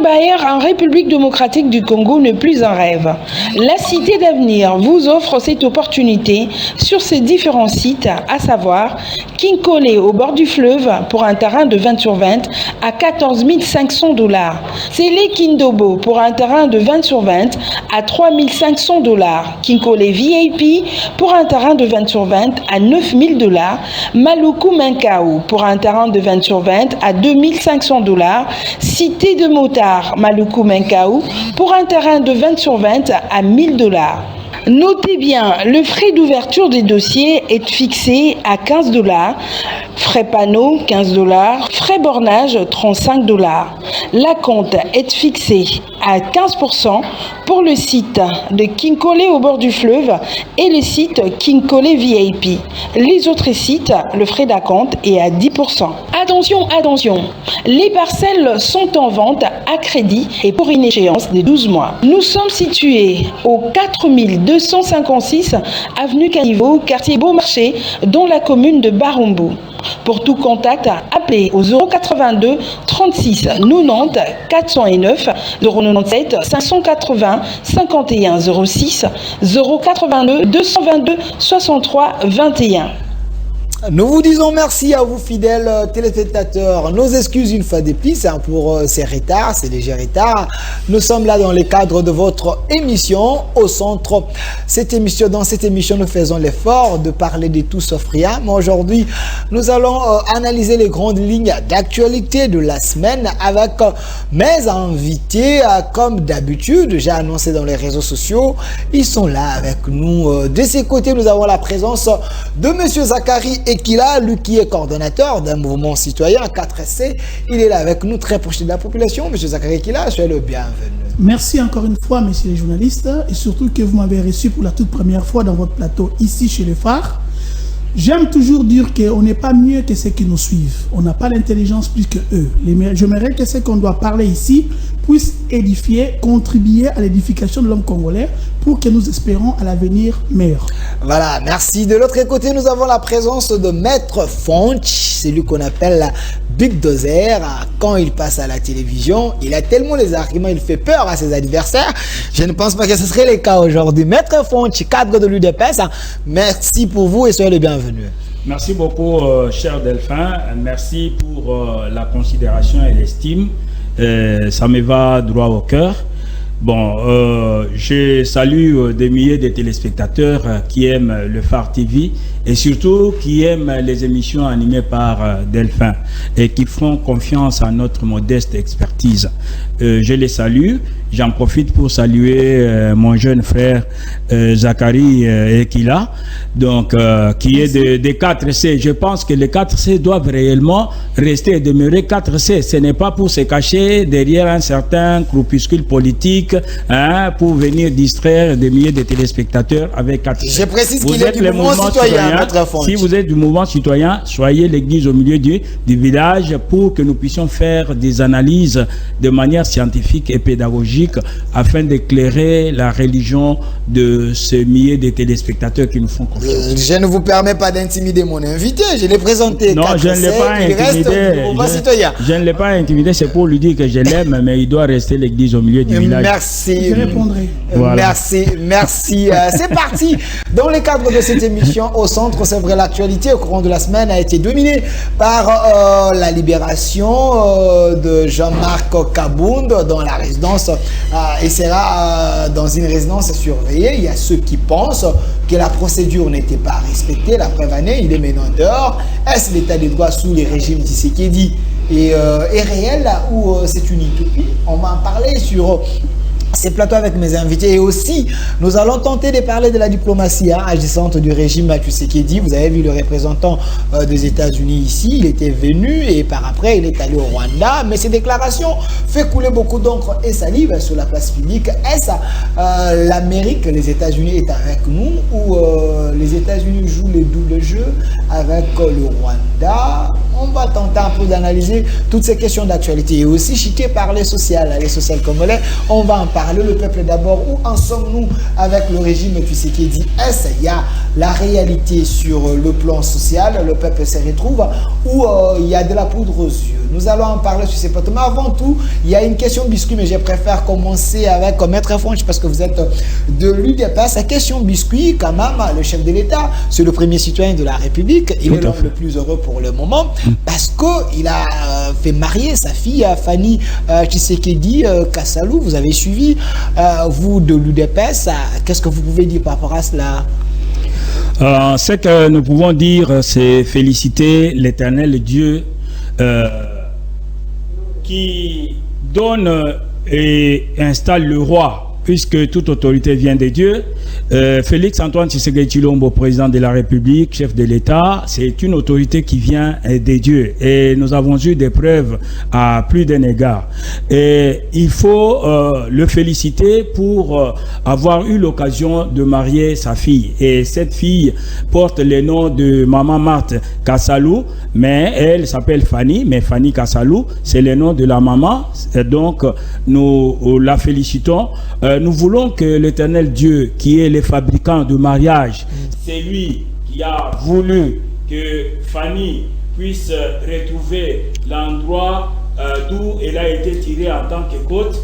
bailleur en République démocratique du Congo n'est plus un rêve. La Cité d'avenir vous offre cette opportunité sur ses différents sites, à savoir Kinkole au bord du fleuve pour un terrain de 20 sur 20 à 14 500 $. Sele Kindobo pour un terrain de 20 sur 20 à 3 500 $. Kinkole VIP pour un terrain de 20 sur 20 à 9 000 $. Maluku Menkau pour un terrain de 20 sur 20 à 2 500 $. Cité de Motard Maluku Menkau pour un terrain de 20 sur 20 à 1 000 $. Notez bien, le frais d'ouverture des dossiers est fixé à 15 $, frais panneau 15 $, frais bornage 35 $. La compte est fixée à 15% pour le site de Kinkole au bord du fleuve et le site Kinkole VIP. Les autres sites, le frais d'acompte est à 10%. Attention, attention, les parcelles sont en vente à crédit et pour une échéance de 12 mois. Nous sommes situés au 4256 avenue Caniveau, quartier Beaumarchais, dans la commune de Barumbu. Pour tout contact, appelez au 082 36 90 409 097 580 51 06 082 222 63 21. Nous vous disons merci à vous fidèles téléspectateurs. Nos excuses une fois de plus pour ces retards, ces légers retards. Nous sommes là dans le cadre de votre émission au centre. Dans cette émission, nous faisons l'effort de parler de tout sauf rien. Mais aujourd'hui, nous allons analyser les grandes lignes d'actualité de la semaine avec mes invités. Comme d'habitude, j'ai annoncé dans les réseaux sociaux, ils sont là avec nous. De ces côtés, nous avons la présence de Monsieur Zachary Ekila, lui qui est coordonnateur d'un mouvement citoyen 4C. Il est là avec nous, très proche de la population. Monsieur Zachary Ekila, soyez le bienvenu. Merci encore une fois, messieurs les journalistes, et surtout que vous m'avez reçu pour la toute première fois dans votre plateau ici chez les Phares. J'aime toujours dire qu'on n'est pas mieux que ceux qui nous suivent. On n'a pas l'intelligence plus que eux. J'aimerais que ce qu'on doit parler ici puisse édifier, contribuer à l'édification de l'homme congolais pour que nous espérons à l'avenir meilleur. Voilà, merci. De l'autre côté, nous avons la présence de Maître Fonch, celui qu'on appelle la Big Dozer. Quand il passe à la télévision, il a tellement les arguments, il fait peur à ses adversaires. Je ne pense pas que ce serait le cas aujourd'hui. Maître Fonch, cadre de l'UDPS, merci pour vous et soyez le bienvenu. Merci beaucoup, cher Delphin. Merci pour la considération et l'estime. Ça me va droit au cœur. Bon, je salue des milliers de téléspectateurs qui aiment le Phare TV et surtout qui aiment les émissions animées par Delphin et qui font confiance à notre modeste expertise. Je les salue. J'en profite pour saluer mon jeune frère Zachary Ekila, donc qui est des 4C. Je pense que les 4C doivent réellement rester et demeurer 4C. Ce n'est pas pour se cacher derrière un certain groupuscule politique pour venir distraire des milliers de téléspectateurs avec 4C. Je précise qu'il est du mouvement citoyen. Si vous êtes du mouvement citoyen, soyez l'église au milieu du village pour que nous puissions faire des analyses de manière scientifique et pédagogique afin d'éclairer la religion de ces milliers de téléspectateurs qui nous font confiance. Je ne vous permets pas d'intimider mon invité, je l'ai présenté. Non, je ne l'ai pas intimidé. Je ne l'ai pas intimidé, c'est pour lui dire que je l'aime, mais il doit rester l'église au milieu du village. Merci. Je répondrai. Voilà. Merci. C'est parti. Dans le cadre de cette émission au centre, c'est vrai, l'actualité au courant de la semaine a été dominée par la libération de Jean-Marc Kabound dans la résidence. Il sera dans une résidence surveillée. Il y a ceux qui pensent que la procédure n'était pas respectée. La preuve année, il est maintenant dehors. Est-ce l'état des droits sous les régimes Tshisekedi est réel ou c'est une utopie? On va en parler sur ces plateaux avec mes invités et aussi nous allons tenter de parler de la diplomatie agissante du régime Tshisekedi. Vous avez vu le représentant des États-Unis ici, il était venu et par après il est allé au Rwanda, mais ces déclarations fait couler beaucoup d'encre et salive sur la place publique. Est-ce l'Amérique, les États-Unis est avec nous ou les États-Unis jouent les doubles jeux avec le Rwanda? on va tenter un peu d'analyser toutes ces questions d'actualité et aussi chité par les sociales congolais. On va en parler. Le peuple d'abord. Où en sommes-nous avec le régime Tshisekedi? Est-ce qu'il y a la réalité sur le plan social? Le peuple se retrouve ou il y a de la poudre aux yeux? Nous allons en parler sur ces points. Mais avant tout, il y a une question biscuit, mais je préfère commencer avec Maître Fonch parce que vous êtes de l'UDPS. La question biscuit, quand même, le chef de l'État, c'est le premier citoyen de la République. Il est l'homme le plus heureux pour le moment parce qu'il a fait marier sa fille Fanny Tshisekedi Kassalou. Vous avez suivi, vous, de l'UDPS. Qu'est-ce que vous pouvez dire par rapport à cela? Ce que nous pouvons dire, c'est féliciter l'Éternel Dieu qui donne et installe le roi, puisque toute autorité vient de Dieu. Félix Antoine Tshisekedi Tshilombo, président de la République, chef de l'État, c'est une autorité qui vient de Dieu. Et nous avons eu des preuves à plus d'un égard. Et il faut le féliciter pour avoir eu l'occasion de marier sa fille. Et cette fille porte le nom de Maman Marthe Kassalou, mais elle s'appelle Fanny, mais Fanny Kassalou, c'est le nom de la maman. Et donc, nous la félicitons. Nous voulons que l'Éternel Dieu, qui est le fabricant de mariage, c'est lui qui a voulu que Fanny puisse retrouver l'endroit d'où elle a été tirée en tant que côte,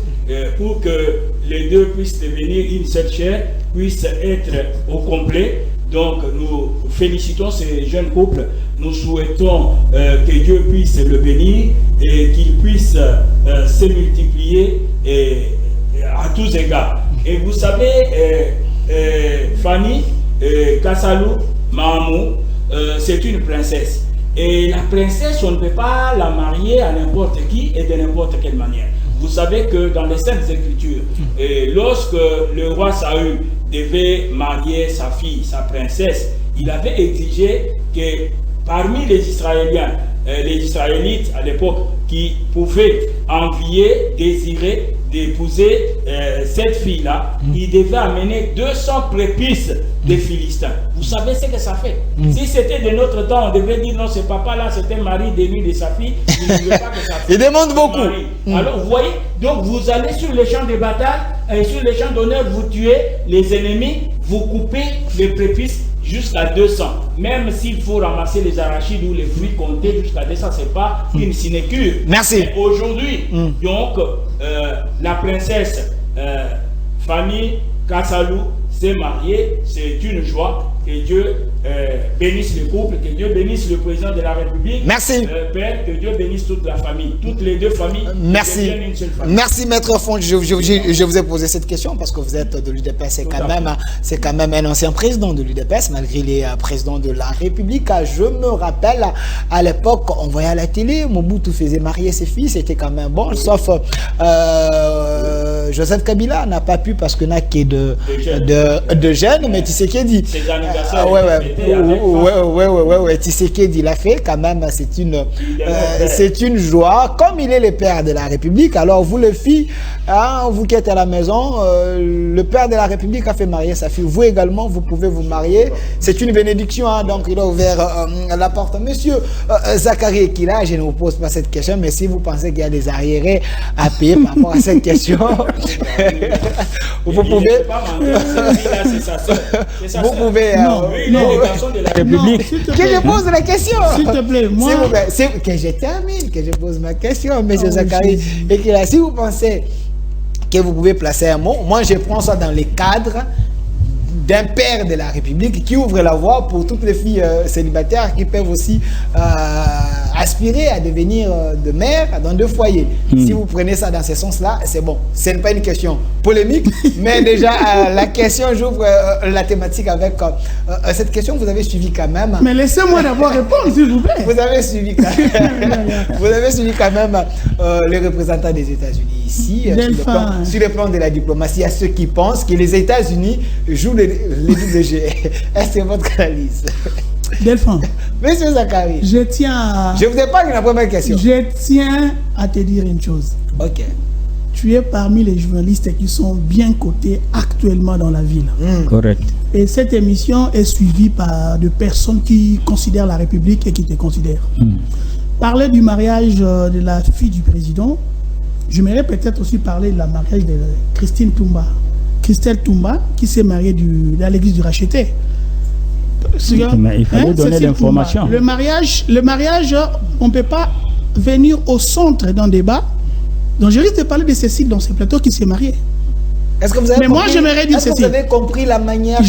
pour que les deux puissent devenir une seule chair, puissent être au complet. Donc nous félicitons ces jeunes couples, nous souhaitons que Dieu puisse le bénir et qu'il puisse se multiplier à tous égards. Et vous savez, Fanny Kassalou Mahamou, c'est une princesse. Et la princesse, on ne peut pas la marier à n'importe qui et de n'importe quelle manière. Vous savez que dans les Saintes Écritures, lorsque le roi Saül devait marier sa fille, sa princesse, il avait exigé que parmi les Israéliens, les Israélites à l'époque qui pouvaient envier, désirer d'épouser cette fille-là, il devait amener 200 prépices des Philistins. Vous savez ce que ça fait? Si c'était de notre temps, on devait dire non, ce papa-là, c'était le mari de lui, de sa fille, il ne voulait pas que sa fille. Il demande beaucoup. Alors vous voyez, donc vous allez sur le champ de bataille, et sur le champ d'honneur, vous tuez les ennemis, vous coupez les prépices jusqu'à 200. Même s'il faut ramasser les arachides ou les fruits comptés jusqu'à 200, ce n'est pas une sinécure. Merci. Aujourd'hui, donc, la princesse Fanny Kassalou s'est mariée. C'est une joie. Que Dieu bénisse le couple, que Dieu bénisse le président de la République. Merci. Père, que Dieu bénisse toute la famille, toutes les deux familles. Merci. Une seule famille. Merci, Maître Fonch. Je vous ai posé cette question parce que vous êtes de l'UDPS. C'est quand même un ancien président de l'UDPS, malgré les présidents de la République. Je me rappelle, à l'époque, on voyait à la télé, Mobutu faisait marier ses filles, c'était quand même bon, sauf Joseph Kabila n'a pas pu parce qu'il n'a que de jeunes, mais Tshisekedi. Tshisekedi l'a fait quand même, c'est une joie. Comme il est le père de la République, alors vous les filles, vous qui êtes à la maison, le père de la République a fait marier sa fille. Vous également, vous pouvez vous marier. C'est une bénédiction, donc il a ouvert la porte. Monsieur Zachary qui là, je ne vous pose pas cette question, mais si vous pensez qu'il y a des arriérés à payer par rapport à cette question, vous pouvez. Vous pouvez. De la République. Que je pose la question. S'il te plaît, moi. Que je termine, que je pose ma question, monsieur Zachary. Et que là, si vous pensez que vous pouvez placer un mot, moi je prends ça dans les cadres d'un père de la République qui ouvre la voie pour toutes les filles célibataires qui peuvent aussi aspirer à devenir de mère dans 2 foyers. Si vous prenez ça dans ce sens-là, c'est bon. Ce n'est pas une question polémique, mais déjà la question, j'ouvre la thématique avec cette question, vous avez suivi quand même. Mais laissez-moi d'abord répondre, s'il vous plaît. Vous avez suivi quand même, les représentants des États-Unis ici, sur le plan de la diplomatie. Il y a ceux qui pensent que les États-Unis jouent les double G. Est-ce que votre analyse? Delphin. Monsieur Zachary. Je tiens. Je vous ai pas eu la première question. Je tiens à te dire une chose. Ok. Tu es parmi les journalistes qui sont bien cotés actuellement dans la ville. Correct. Et cette émission est suivie par de personnes qui considèrent la République et qui te considèrent. parler du mariage de la fille du président. J'aimerais peut-être aussi parler de la mariage de Christelle Toumba, qui s'est mariée à l'église du Racheté. Mais il fallait donner l'information. Le mariage, on ne peut pas venir au centre d'un débat. Donc je risque de parler de Cécile dans ce plateau qui s'est mariée. Est-ce que vous avez Mais moi, j'aimerais dire ceci. Vous avez compris la manière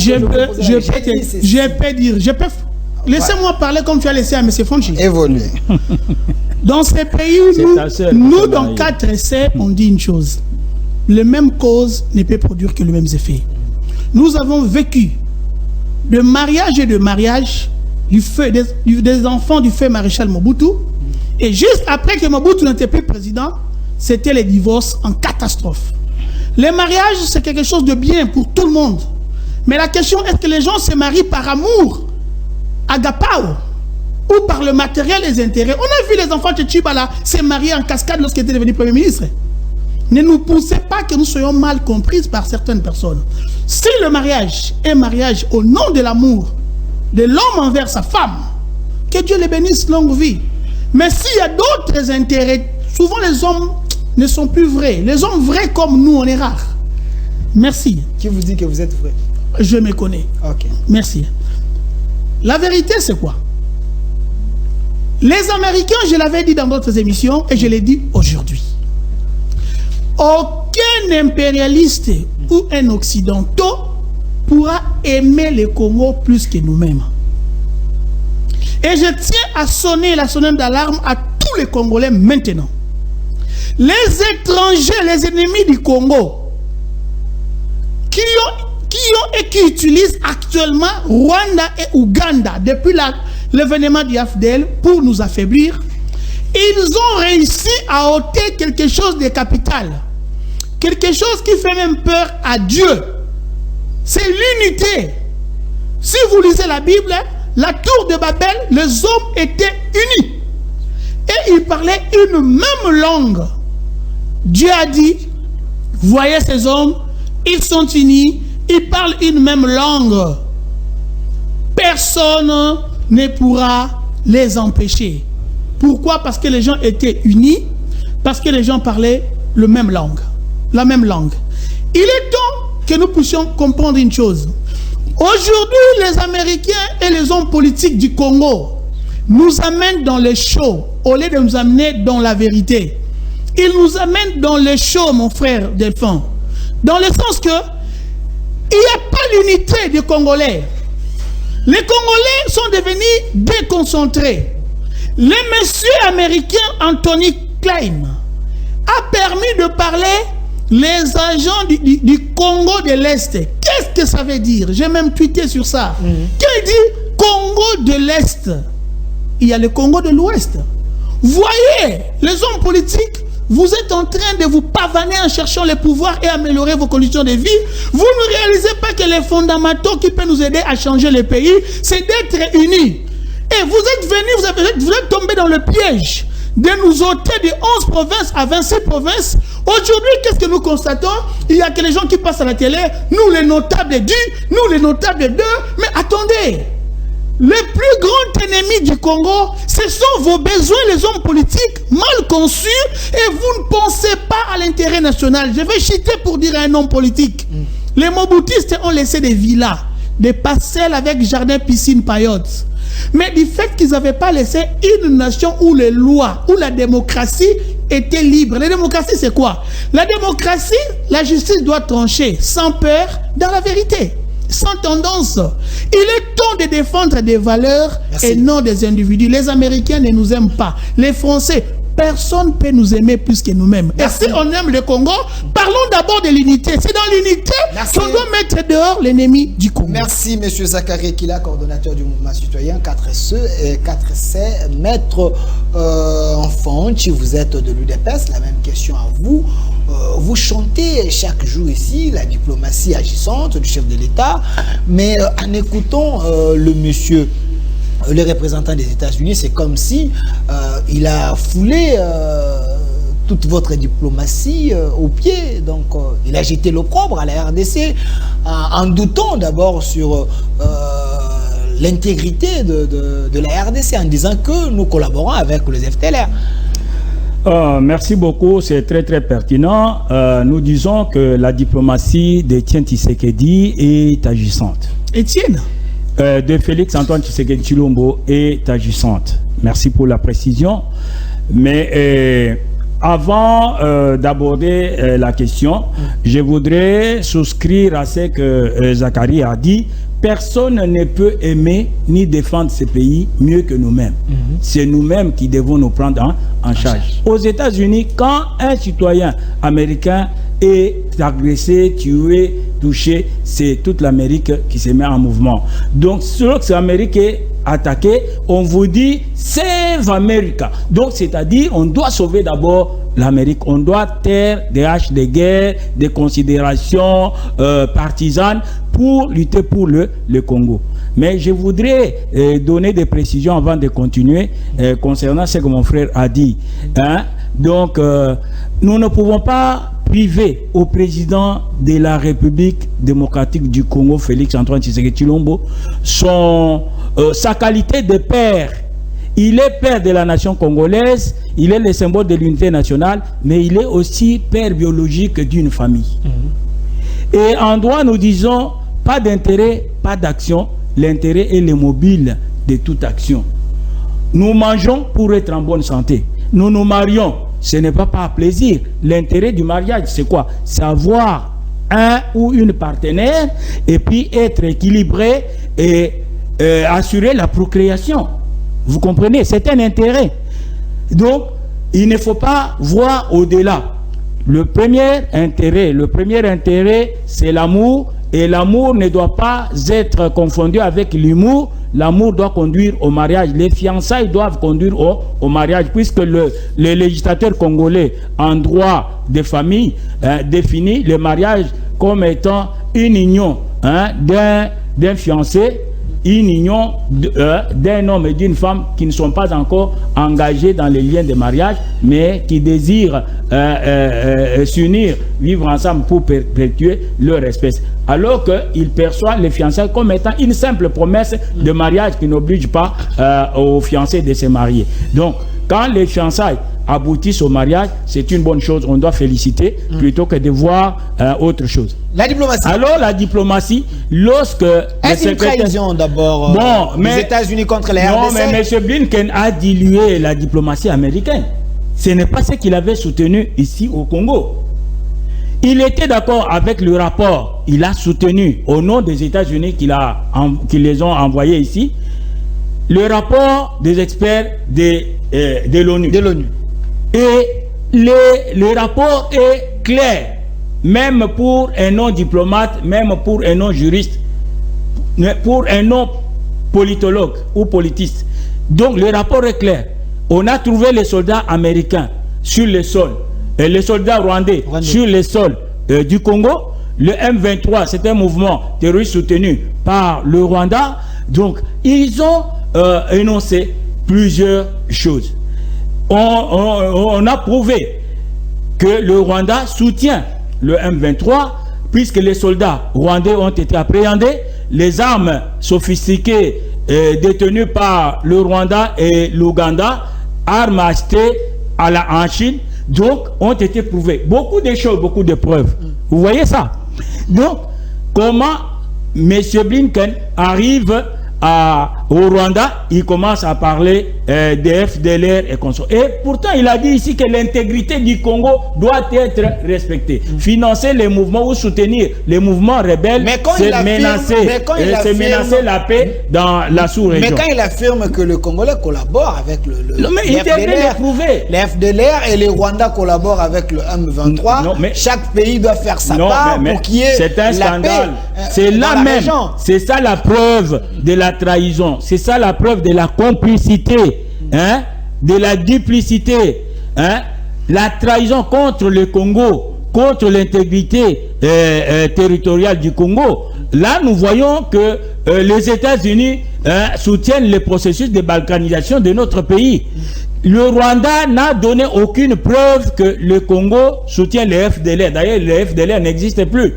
Laissez-moi parler comme tu as laissé à M. Fonchi. Évoluer. Dans ces pays, nous dans 4C, on dit une chose. La même cause ne peut produire que les mêmes effets. Nous avons vécu de mariage et de mariage des enfants du feu maréchal Mobutu. Et juste après que Mobutu n'était plus président, c'était les divorces en catastrophe. Les mariages, c'est quelque chose de bien pour tout le monde. Mais la question, est-ce que les gens se marient par amour, agapao, ou par le matériel et les intérêts? On a vu les enfants de Tchibala se marier en cascade lorsqu'il était devenu Premier ministre. Ne nous poussez pas que nous soyons mal comprises par certaines personnes. Si le mariage est mariage au nom de l'amour de l'homme envers sa femme, que Dieu les bénisse, longue vie. Mais s'il y a d'autres intérêts, souvent les hommes ne sont plus vrais. Les hommes vrais comme nous, on est rares. Merci. Qui vous dit que vous êtes vrai? Je me connais. Ok. Merci. La vérité, c'est quoi? Les Américains, je l'avais dit dans d'autres émissions et je l'ai dit aujourd'hui. Aucun impérialiste ou un occidental pourra aimer le Congo plus que nous-mêmes. Et je tiens à sonner la sonnette d'alarme à tous les Congolais maintenant. Les étrangers, les ennemis du Congo, qui utilisent actuellement Rwanda et Ouganda depuis l'événement du AFDL pour nous affaiblir, ils ont réussi à ôter quelque chose de capital. Quelque chose qui fait même peur à Dieu. C'est l'unité. Si vous lisez la Bible, la tour de Babel, les hommes étaient unis. Et ils parlaient une même langue. Dieu a dit, voyez ces hommes, ils sont unis, ils parlent une même langue. Personne ne pourra les empêcher. Pourquoi? Parce que les gens étaient unis, parce que les gens parlaient la même langue. Il est temps que nous puissions comprendre une chose. Aujourd'hui, les Américains et les hommes politiques du Congo nous amènent dans le show, au lieu de nous amener dans la vérité. Ils nous amènent dans le show, mon frère Delphin. Dans le sens que il n'y a pas l'unité des Congolais. Les Congolais sont devenus déconcentrés. Le monsieur américain Anthony Klein a permis de parler les agents du Congo de l'Est. Qu'est-ce que ça veut dire? J'ai même tweeté sur ça. Quand il dit Congo de l'Est, il y a le Congo de l'Ouest. Voyez, les hommes politiques, vous êtes en train de vous pavaner en cherchant le pouvoir et améliorer vos conditions de vie. Vous ne réalisez pas que les fondamentaux qui peuvent nous aider à changer le pays, c'est d'être unis. Et vous êtes venus, vous êtes tombés dans le piège de nous ôter de 11 provinces à 26 provinces. Aujourd'hui, qu'est-ce que nous constatons? Il y a que les gens qui passent à la télé, nous les notables du, nous les notables de. Mais attendez, le plus grand ennemi du Congo, ce sont vos besoins, les hommes politiques mal conçus, et vous ne pensez pas à l'intérêt national. Je vais chuter pour dire à un homme politique. Les Mobutistes ont laissé des villas, des parcelles avec jardin, piscine, paillotes. Mais du fait qu'ils n'avaient pas laissé une nation où les lois, où la démocratie était libre. La démocratie, c'est quoi? La démocratie, la justice doit trancher sans peur, dans la vérité, sans tendance. Il est temps de défendre des valeurs et non des individus. Les Américains ne nous aiment pas. Les Français, personne ne peut nous aimer plus que nous-mêmes. Et si on aime le Congo, parlons d'abord de l'unité. C'est dans l'unité qu'on doit mettre dehors l'ennemi du Congo. Merci, M. Zachary Kila, coordonnateur du mouvement citoyen 4C, Maître Fonchi, vous êtes de l'UDPS. La même question à vous. Vous chantez chaque jour ici la diplomatie agissante du chef de l'État, mais en écoutant le représentant des États-Unis, c'est comme si il a foulé toute votre diplomatie au pied. Donc, il a jeté l'opprobre à la RDC en doutant d'abord sur l'intégrité de la RDC en disant que nous collaborons avec les FDLR. Merci beaucoup, c'est très très pertinent. Nous disons que la diplomatie d'Étienne Tshisekedi est agissante. Étienne de Félix Antoine Tshisekedi Tshilombo est agissante. Merci pour la précision. Mais avant d'aborder la question, je voudrais souscrire à ce que Zachary a dit. Personne ne peut aimer ni défendre ce pays mieux que nous-mêmes. C'est nous-mêmes qui devons nous prendre en charge. Aux États-Unis, quand un citoyen américain est agressé, tué, touché, c'est toute l'Amérique qui se met en mouvement. Donc, lorsque l'Amérique est attaquée, on vous dit « Save America ». Donc, c'est-à-dire, on doit sauver d'abord l'Amérique. On doit taire des haches de guerre, des considérations partisanes pour lutter pour le Congo. Mais je voudrais donner des précisions avant de continuer concernant ce que mon frère a dit. Donc, nous ne pouvons pas priver au président de la République démocratique du Congo, Félix Antoine Tshisekedi Tshilombo, sa qualité de père. Il est père de la nation congolaise, il est le symbole de l'unité nationale, mais il est aussi père biologique d'une famille. Et en droit, nous disons, pas d'intérêt, pas d'action. L'intérêt est le mobile de toute action. Nous mangeons pour être en bonne santé. Nous nous marions, ce n'est pas par plaisir. L'intérêt du mariage, c'est quoi? C'est avoir un ou une partenaire et puis être équilibré et assurer la procréation. Vous comprenez? C'est un intérêt. Donc, il ne faut pas voir au-delà. Le premier intérêt, c'est l'amour. Et l'amour ne doit pas être confondu avec l'humour. L'amour doit conduire au mariage. Les fiançailles doivent conduire au mariage, puisque le législateur congolais en droit de famille définit le mariage comme étant une union d'un fiancé, une union d'un homme et d'une femme qui ne sont pas encore engagés dans les liens de mariage, mais qui désirent s'unir, vivre ensemble pour perpétuer leur espèce. Alors qu'il perçoit les fiançailles comme étant une simple promesse de mariage qui n'oblige pas aux fiancés de se marier. Donc, quand les fiançailles aboutissent au mariage, c'est une bonne chose. On doit féliciter plutôt que de voir autre chose. La diplomatie. Alors, la diplomatie, lorsque... Est-ce une trahison d'abord les États-Unis contre les RDC? Non, mais M. Blinken a dilué la diplomatie américaine. Ce n'est pas ce qu'il avait soutenu ici au Congo. Il était d'accord avec le rapport. Il a soutenu, au nom des États-Unis qui les ont envoyés ici, le rapport des experts de l'ONU. Et le rapport est clair, même pour un non-diplomate, même pour un non-juriste, pour un non-politologue ou politiste. Donc le rapport est clair. On a trouvé les soldats américains sur le sol, et les soldats rwandais sur le sol du Congo. Le M23, c'est un mouvement terroriste soutenu par le Rwanda. Donc, ils ont énoncé plusieurs choses. On a prouvé que le Rwanda soutient le M23 puisque les soldats rwandais ont été appréhendés, les armes sophistiquées détenues par le Rwanda et l'Ouganda, armes achetées en Chine, donc ont été prouvées. Beaucoup de choses, beaucoup de preuves. Vous voyez ça? Donc, comment M. Blinken arrive au Rwanda, il commence à parler des FDLR et consorts. Et pourtant, il a dit ici que l'intégrité du Congo doit être respectée. Financer les mouvements ou soutenir les mouvements rebelles, c'est menacer la paix dans la sous-région. Mais quand il affirme que le Congolais collabore avec le il devrait le prouver. Les FDLR et les Rwandais collaborent avec le M23. Chaque pays doit faire sa part pour qu'il y ait c'est un scandale. C'est là même. C'est ça la preuve de la trahison. C'est ça la preuve de la complicité, de la duplicité, la trahison contre le Congo, contre l'intégrité territoriale du Congo. Là, nous voyons que les États-Unis soutiennent le processus de balkanisation de notre pays. Le Rwanda n'a donné aucune preuve que le Congo soutient les FDLR. D'ailleurs, les FDLR n'existent plus.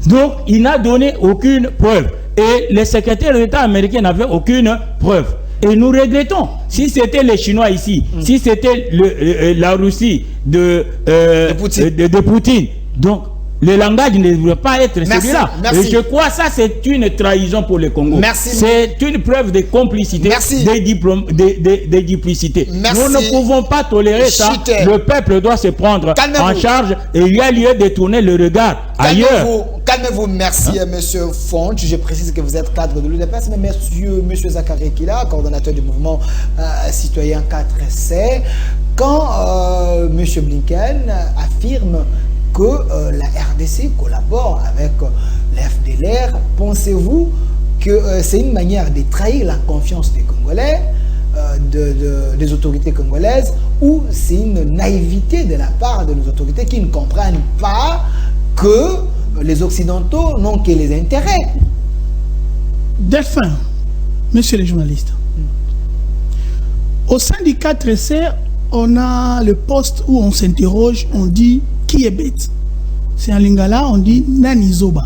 Donc, il n'a donné aucune preuve. Et les secrétaires d'État américains n'avaient aucune preuve. Et nous regrettons, si c'était les Chinois ici, si c'était la Russie de Poutine, donc le langage ne devrait pas être celui-là. Et je crois que ça, c'est une trahison pour le Congo. C'est une preuve de complicité, de duplicité. Nous ne pouvons pas tolérer ça. Le peuple doit se prendre en charge et il y a lieu de tourner le regard ailleurs. Calmez-vous, merci monsieur Font. Je précise que vous êtes cadre de l'UDPS, mais monsieur Zachary Kila, coordonnateur du mouvement citoyen 4C, quand monsieur Blinken affirme que la RDC collabore avec l'FDLR, pensez-vous que c'est une manière de trahir la confiance des Congolais, des autorités congolaises, ou c'est une naïveté de la part de nos autorités qui ne comprennent pas que les Occidentaux n'ont que les intérêts? Delphin, messieurs les journalistes, au sein du 4C, on a le poste où on s'interroge, on dit qui est bête. C'est en lingala, on dit Nani Zoba.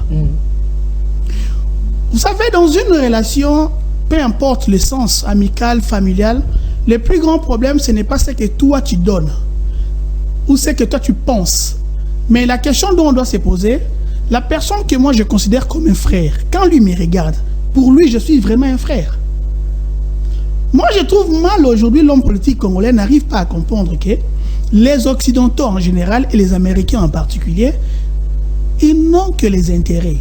Vous savez, dans une relation, peu importe le sens amical, familial, le plus grand problème, ce n'est pas ce que toi tu donnes ou ce que toi tu penses. Mais la question dont on doit se poser, la personne que moi je considère comme un frère, quand lui me regarde, pour lui je suis vraiment un frère. Moi je trouve mal aujourd'hui l'homme politique congolais n'arrive pas à comprendre que les Occidentaux en général et les Américains en particulier, ils n'ont que les intérêts.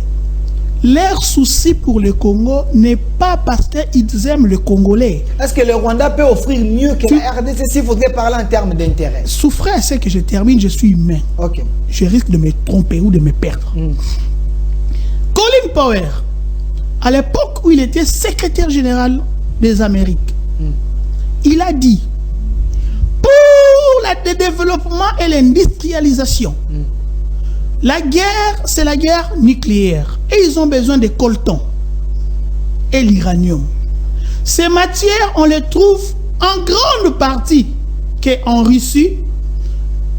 Leur souci pour le Congo n'est pas parce qu'ils aiment le Congolais. Est-ce que le Rwanda peut offrir mieux que la RDC s'il faudrait parler en termes d'intérêt? Souffrez, c'est que je termine, je suis humain. Okay. Je risque de me tromper ou de me perdre. Colin Powell, à l'époque où il était secrétaire général des Amériques, il a dit, pour le développement et l'industrialisation, la guerre, c'est la guerre nucléaire. Et ils ont besoin de coltan et l'uranium. Ces matières, on les trouve en grande partie en Russie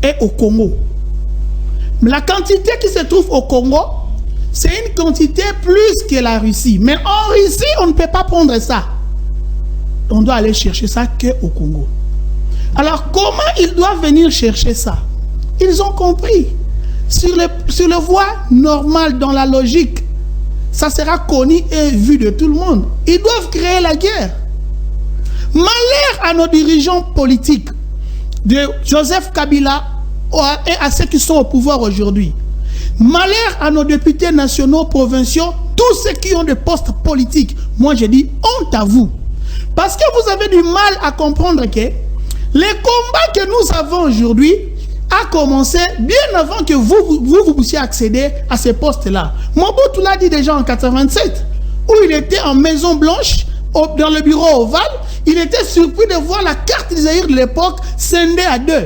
et au Congo. Mais la quantité qui se trouve au Congo, c'est une quantité plus que la Russie. Mais en Russie, on ne peut pas prendre ça. On doit aller chercher ça qu'au Congo. Alors, comment ils doivent venir chercher ça? Ils ont compris. Sur le voie normale, dans la logique, ça sera connu et vu de tout le monde. Ils doivent créer la guerre. Malheur à nos dirigeants politiques, de Joseph Kabila et à ceux qui sont au pouvoir aujourd'hui. Malheur à nos députés nationaux, provinciaux, tous ceux qui ont des postes politiques. Moi, je dis honte à vous. Parce que vous avez du mal à comprendre que les combats que nous avons aujourd'hui a commencé bien avant que vous puissiez accéder à ces postes-là. Mobutu l'a dit déjà en 87, où il était en Maison Blanche, dans le bureau ovale, il était surpris de voir la carte d'Isaïr de l'époque scindée à deux.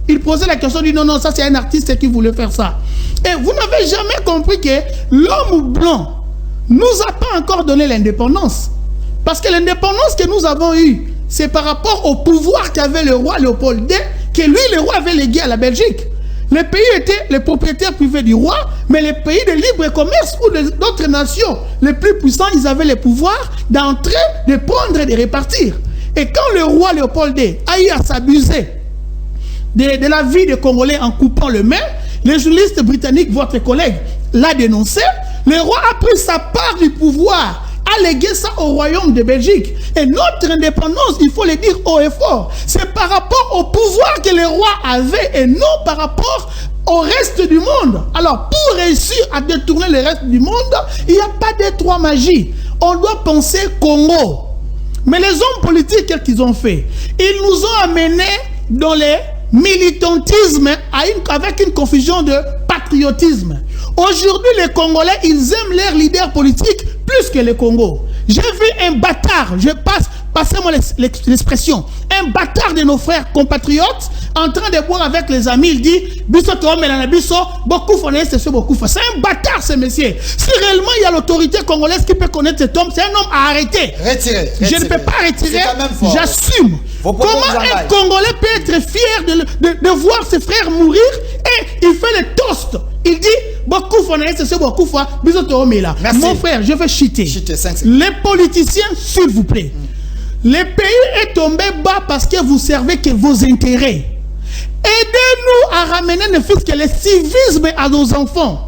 Il posait la question, il dit non, ça c'est un artiste qui voulait faire ça. Et vous n'avez jamais compris que l'homme blanc nous a pas encore donné l'indépendance. Parce que l'indépendance que nous avons eue, c'est par rapport au pouvoir qu'avait le roi Léopold II, que lui, le roi, avait légué à la Belgique. Les pays étaient les propriétaires privés du roi, mais les pays de libre commerce ou d'autres nations les plus puissants, ils avaient le pouvoir d'entrer, de prendre et de répartir. Et quand le roi Léopold II a eu à s'abuser de la vie des Congolais en coupant le main, les journalistes britanniques, votre collègue, l'a dénoncé, le roi a pris sa part du pouvoir, a légué ça au royaume de Belgique. Et notre indépendance, il faut le dire haut et fort, c'est par rapport au pouvoir que le roi avait et non par rapport au reste du monde. Alors, pour réussir à détourner le reste du monde, il n'y a pas d'étroit magie. On doit penser Congo. Mais les hommes politiques, qu'est-ce qu'ils ont fait? Ils nous ont amenés dans les militantisme avec une confusion de patriotisme. Aujourd'hui, les Congolais, ils aiment leurs leaders politiques plus que le Congo. J'ai vu un bâtard, passez-moi l'expression, un bâtard de nos frères compatriotes en train de boire avec les amis. Il dit, c'est un bâtard ce monsieur. Si réellement il y a l'autorité congolaise qui peut connaître cet homme, c'est un homme à arrêter. Retirez. Je ne peux pas retirer, j'assume. Comment un Congolais peut être fier de voir ses frères mourir et il fait le toast. Il dit, Mon frère, je vais chiter. Chiter, 5 secondes. Les politiciens, s'il vous plaît. Le pays est tombé bas parce que vous servez que vos intérêts. Aidez-nous à ramener ne fût-ce que le civisme à nos enfants.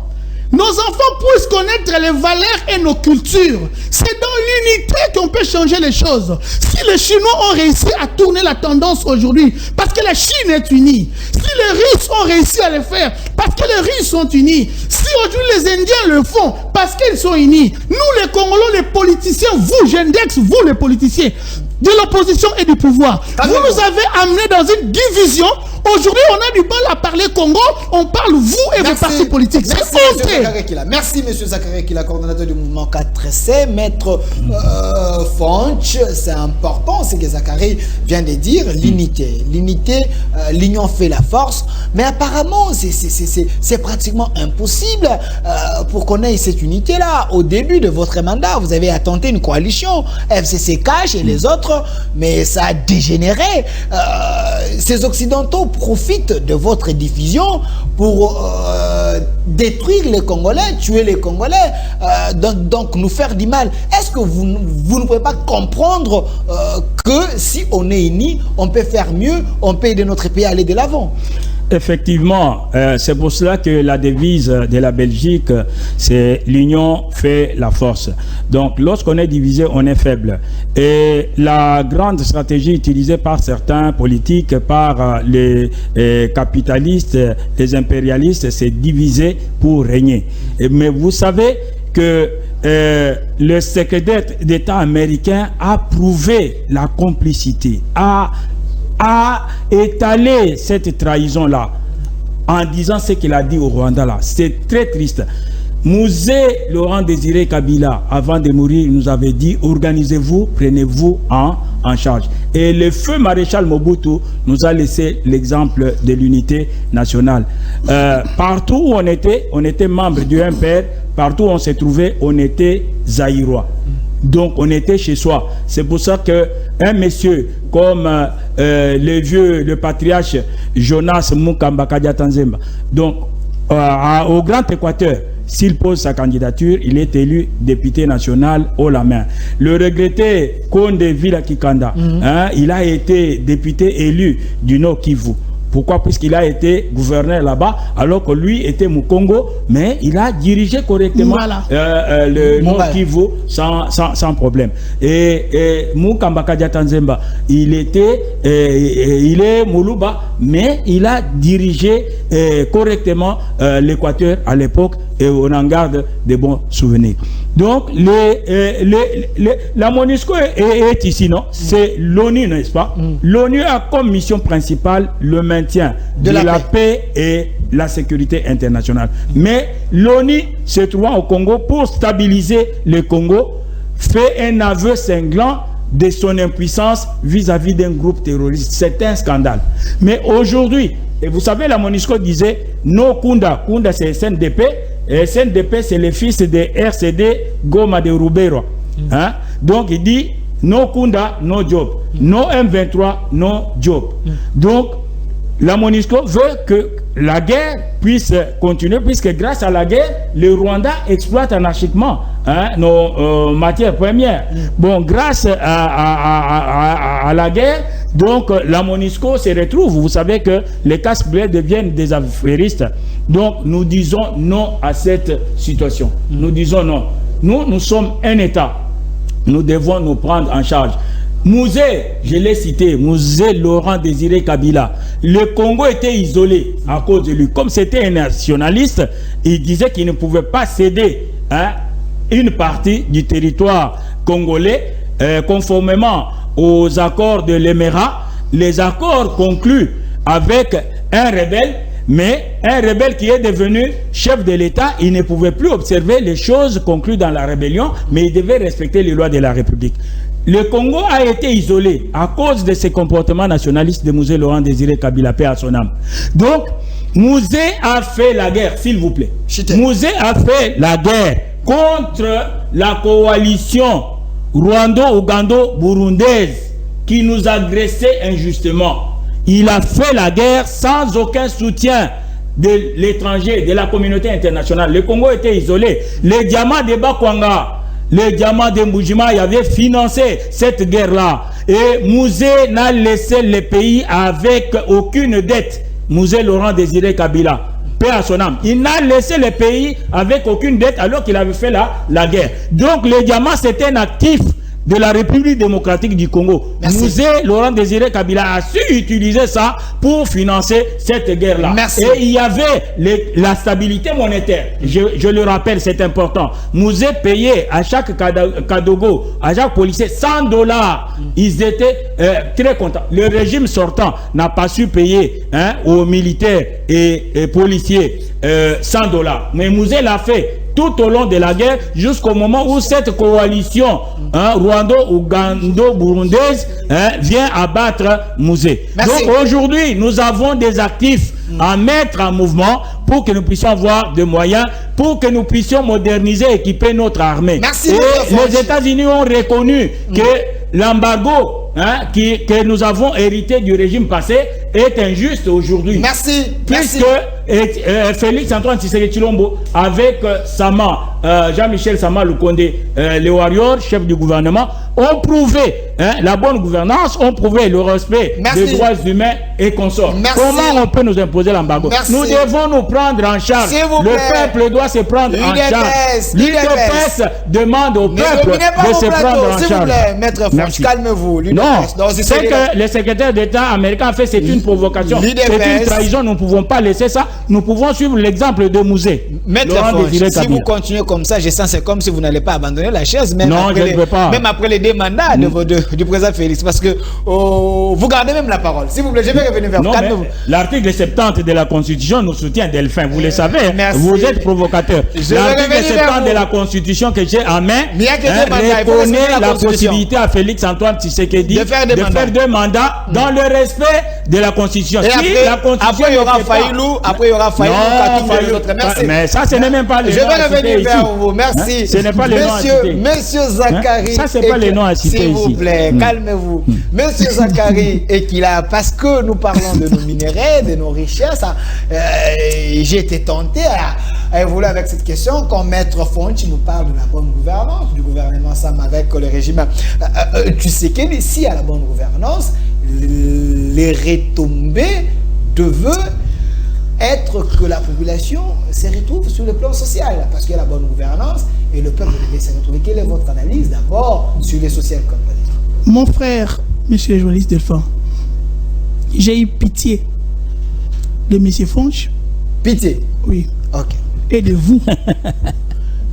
Nos enfants puissent connaître les valeurs et nos cultures. C'est dans l'unité qu'on peut changer les choses. Si les Chinois ont réussi à tourner la tendance aujourd'hui, parce que la Chine est unie. Si les Russes ont réussi à le faire, parce que les Russes sont unis. Si aujourd'hui les Indiens le font, parce qu'ils sont unis. Nous les Congolais, les politiciens, vous, Gendex, vous les politiciens, de l'opposition et du pouvoir. Vous nous avez amenés dans une division. Aujourd'hui, on a du mal à parler Congo. On parle vous et vos partis politiques. Merci, merci, monsieur Zachary Kila, coordonnateur du mouvement 4C. Maître Fonch, c'est important, c'est que Zachary vient de dire l'unité. L'unité, l'union fait la force. Mais apparemment, c'est pratiquement impossible pour qu'on ait cette unité-là. Au début de votre mandat, vous avez tenté une coalition, FCC Cash et les autres, mais ça a dégénéré. Ces Occidentaux profitent de votre diffusion pour détruire les Congolais, tuer les Congolais, donc nous faire du mal. Est-ce que vous ne pouvez pas comprendre que si on est unis, on peut faire mieux, on peut aider notre pays à aller de l'avant? Effectivement, c'est pour cela que la devise de la Belgique, c'est l'union fait la force. Donc, lorsqu'on est divisé, on est faible. Et la grande stratégie utilisée par certains politiques, par les capitalistes, les impérialistes, c'est diviser pour régner. Mais vous savez que le secrétaire d'État américain a prouvé la complicité, a étalé cette trahison-là en disant ce qu'il a dit au Rwanda là. C'est très triste. Mouzé Laurent Désiré Kabila, avant de mourir, il nous avait dit organisez-vous, prenez-vous en charge. Et le feu maréchal Mobutu nous a laissé l'exemple de l'unité nationale. Partout où on était membre du MPR, partout où on s'est trouvé, on était zaïrois. Donc on était chez soi. C'est pour ça que un monsieur comme le patriarche Jonas Mukamba Kadiatanzemba, donc au Grand Équateur, s'il pose sa candidature, il est élu député national haut la main. Le regretté Konde Vila Kikanda, il a été député élu du Nord Kivu. Pourquoi? Puisqu'il a été gouverneur là-bas, alors que lui était Mukongo, mais il a dirigé correctement le Nord Kivu sans problème. Et Mukamba Kadiatanzemba, il est Moulouba, mais il a dirigé correctement l'Équateur à l'époque, et on en garde de bons souvenirs. Donc, la MONUSCO est ici, non? C'est l'ONU, n'est-ce pas? L'ONU a comme mission principale le maintien de la paix et la sécurité internationale. Mais l'ONU, se trouvant au Congo, pour stabiliser le Congo, fait un aveu cinglant de son impuissance vis-à-vis d'un groupe terroriste. C'est un scandale. Mais aujourd'hui, et vous savez, la MONUSCO disait, no Kunda, Kunda c'est SNDP, et SNDP c'est le fils de RCD Goma de Rubero. Donc il dit, no Kunda, no job. No M23, no job. Donc, la MONUSCO veut que la guerre puisse continuer, puisque grâce à la guerre, le Rwanda exploite anarchiquement nos matières premières. Bon, grâce à la guerre, donc la MONUSCO se retrouve. Vous savez que les casse-blés deviennent des affairistes. Donc, nous disons non à cette situation. Nous disons non. Nous sommes un État. Nous devons nous prendre en charge. Mouzé, je l'ai cité, Mouzé Laurent Désiré Kabila. Le Congo était isolé à cause de lui. Comme c'était un nationaliste, il disait qu'il ne pouvait pas céder une partie du territoire congolais conformément aux accords de l'Émirat. Les accords conclus avec un rebelle, mais un rebelle qui est devenu chef de l'État, il ne pouvait plus observer les choses conclues dans la rébellion, mais il devait respecter les lois de la République. Le Congo a été isolé à cause de ces comportements nationalistes de Mouzé Laurent Désiré Kabila, paix à son âme. Donc, Mouzé a fait la guerre, s'il vous plaît. Mouzé a fait la guerre contre la coalition rwando-ougando-burundaise qui nous agressait injustement. Il a fait la guerre sans aucun soutien de l'étranger, de la communauté internationale. Le Congo était isolé. Les diamants de Bakwanga, les diamants de Mbujima avaient financé cette guerre-là. Et Mouzé n'a laissé le pays avec aucune dette. Mouzé Laurent Désiré Kabila, paix à son âme. Il n'a laissé le pays avec aucune dette alors qu'il avait fait la guerre. Donc les diamants, c'était un actif de la République démocratique du Congo. Mouzé Laurent Désiré Kabila a su utiliser ça pour financer cette guerre-là. Et il y avait la stabilité monétaire. Je le rappelle, c'est important. Mouzé payait à chaque Kadogo, à chaque policier, $100. Ils étaient très contents. Le régime sortant n'a pas su payer aux militaires et policiers $100. Mais Mouzé l'a fait tout au long de la guerre, jusqu'au moment où cette coalition rwando-ougando-burundaise vient abattre Mouzé. Donc aujourd'hui, nous avons des actifs à mettre en mouvement pour que nous puissions avoir des moyens, pour que nous puissions moderniser et équiper notre armée. Et les États-Unis ont reconnu que l'embargo que nous avons hérité du régime passé est injuste aujourd'hui. Puisque Félix Antoine Tshisekedi Tshilombo avec Jean-Michel Sama Lukonde, les warriors, chef du gouvernement, ont prouvé la bonne gouvernance, ont prouvé le respect des droits humains et consorts. Comment on peut nous imposer l'embargo? Nous devons nous prendre en charge. Le peuple doit se prendre en charge. L'UDPS demande au peuple de se prendre en charge. S'il vous plaît, Maître Fonch, calmez-vous. Non, ce que le secrétaire d'État américain a fait, c'est une provocation. C'est une trahison. Nous ne pouvons pas laisser ça. Nous pouvons suivre l'exemple de Mouzé. Maître Fonch, si vous continuez comme ça, je sens c'est comme si vous n'allez pas abandonner la chaise. Même non, je ne veux pas. Même après les deux mandats du président Félix. Parce que vous gardez même la parole. S'il vous plaît, je vais revenir vers vous. L'article 70 de la Constitution nous soutient, Delphin. Vous le savez. Vous êtes provocateur. L'article 70 de la Constitution que j'ai en main reconnaît la possibilité à Félix Antoine Tshisekedi de faire deux mandats dans le respect de la Constitution. Après, il y aura Faïlou. Après, il y aura Faïlou. Merci. Mais ça, ce n'est même pas les noms à citer. Je vais revenir vers vous. Merci. Ce n'est pas les noms à citer. Monsieur Zakari. Ça, c'est pas les noms à citer ici. S'il vous plaît, calmez-vous. Monsieur Zakari Ekila, parce que nous parlons de nos minéraux, de nos richesses, j'ai été tenté à évoluer avec cette question quand Maître Fonch nous parle de la bonne gouvernance, du gouvernement Sam avec le régime. Tu sais qu'ici, à la bonne gouvernance, les retombées devaient être que la population se retrouve sur le plan social, parce qu'il y a la bonne gouvernance et le peuple devait se retrouver. Quelle est votre analyse d'abord sur les social comme Mon frère, monsieur le journaliste Delphin, j'ai eu pitié de monsieur Fonch. Pitié? Oui. Ok. Et de vous.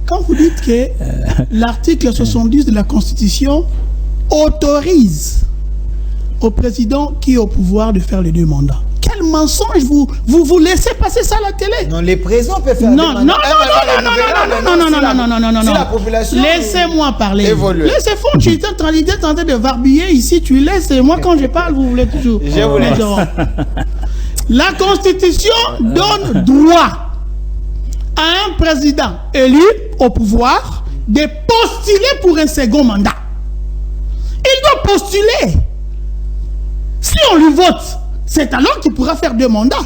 Quand vous dites que l'article 70 de la Constitution autorise au président qui est au pouvoir de faire les deux mandats. Quel mensonge vous laissez passer ça à la télé? Non, les présidents peuvent faire des mandats. Non. La population. Laissez-moi parler. Laissez Fonch, tu es en train de varbiller ici, tu laisses. Moi, quand je parle, vous voulez toujours. Je vous laisse. La Constitution donne droit à un président élu au pouvoir de postuler pour un second mandat. Il doit postuler. Si on lui vote, c'est alors qu'il pourra faire 2 mandats.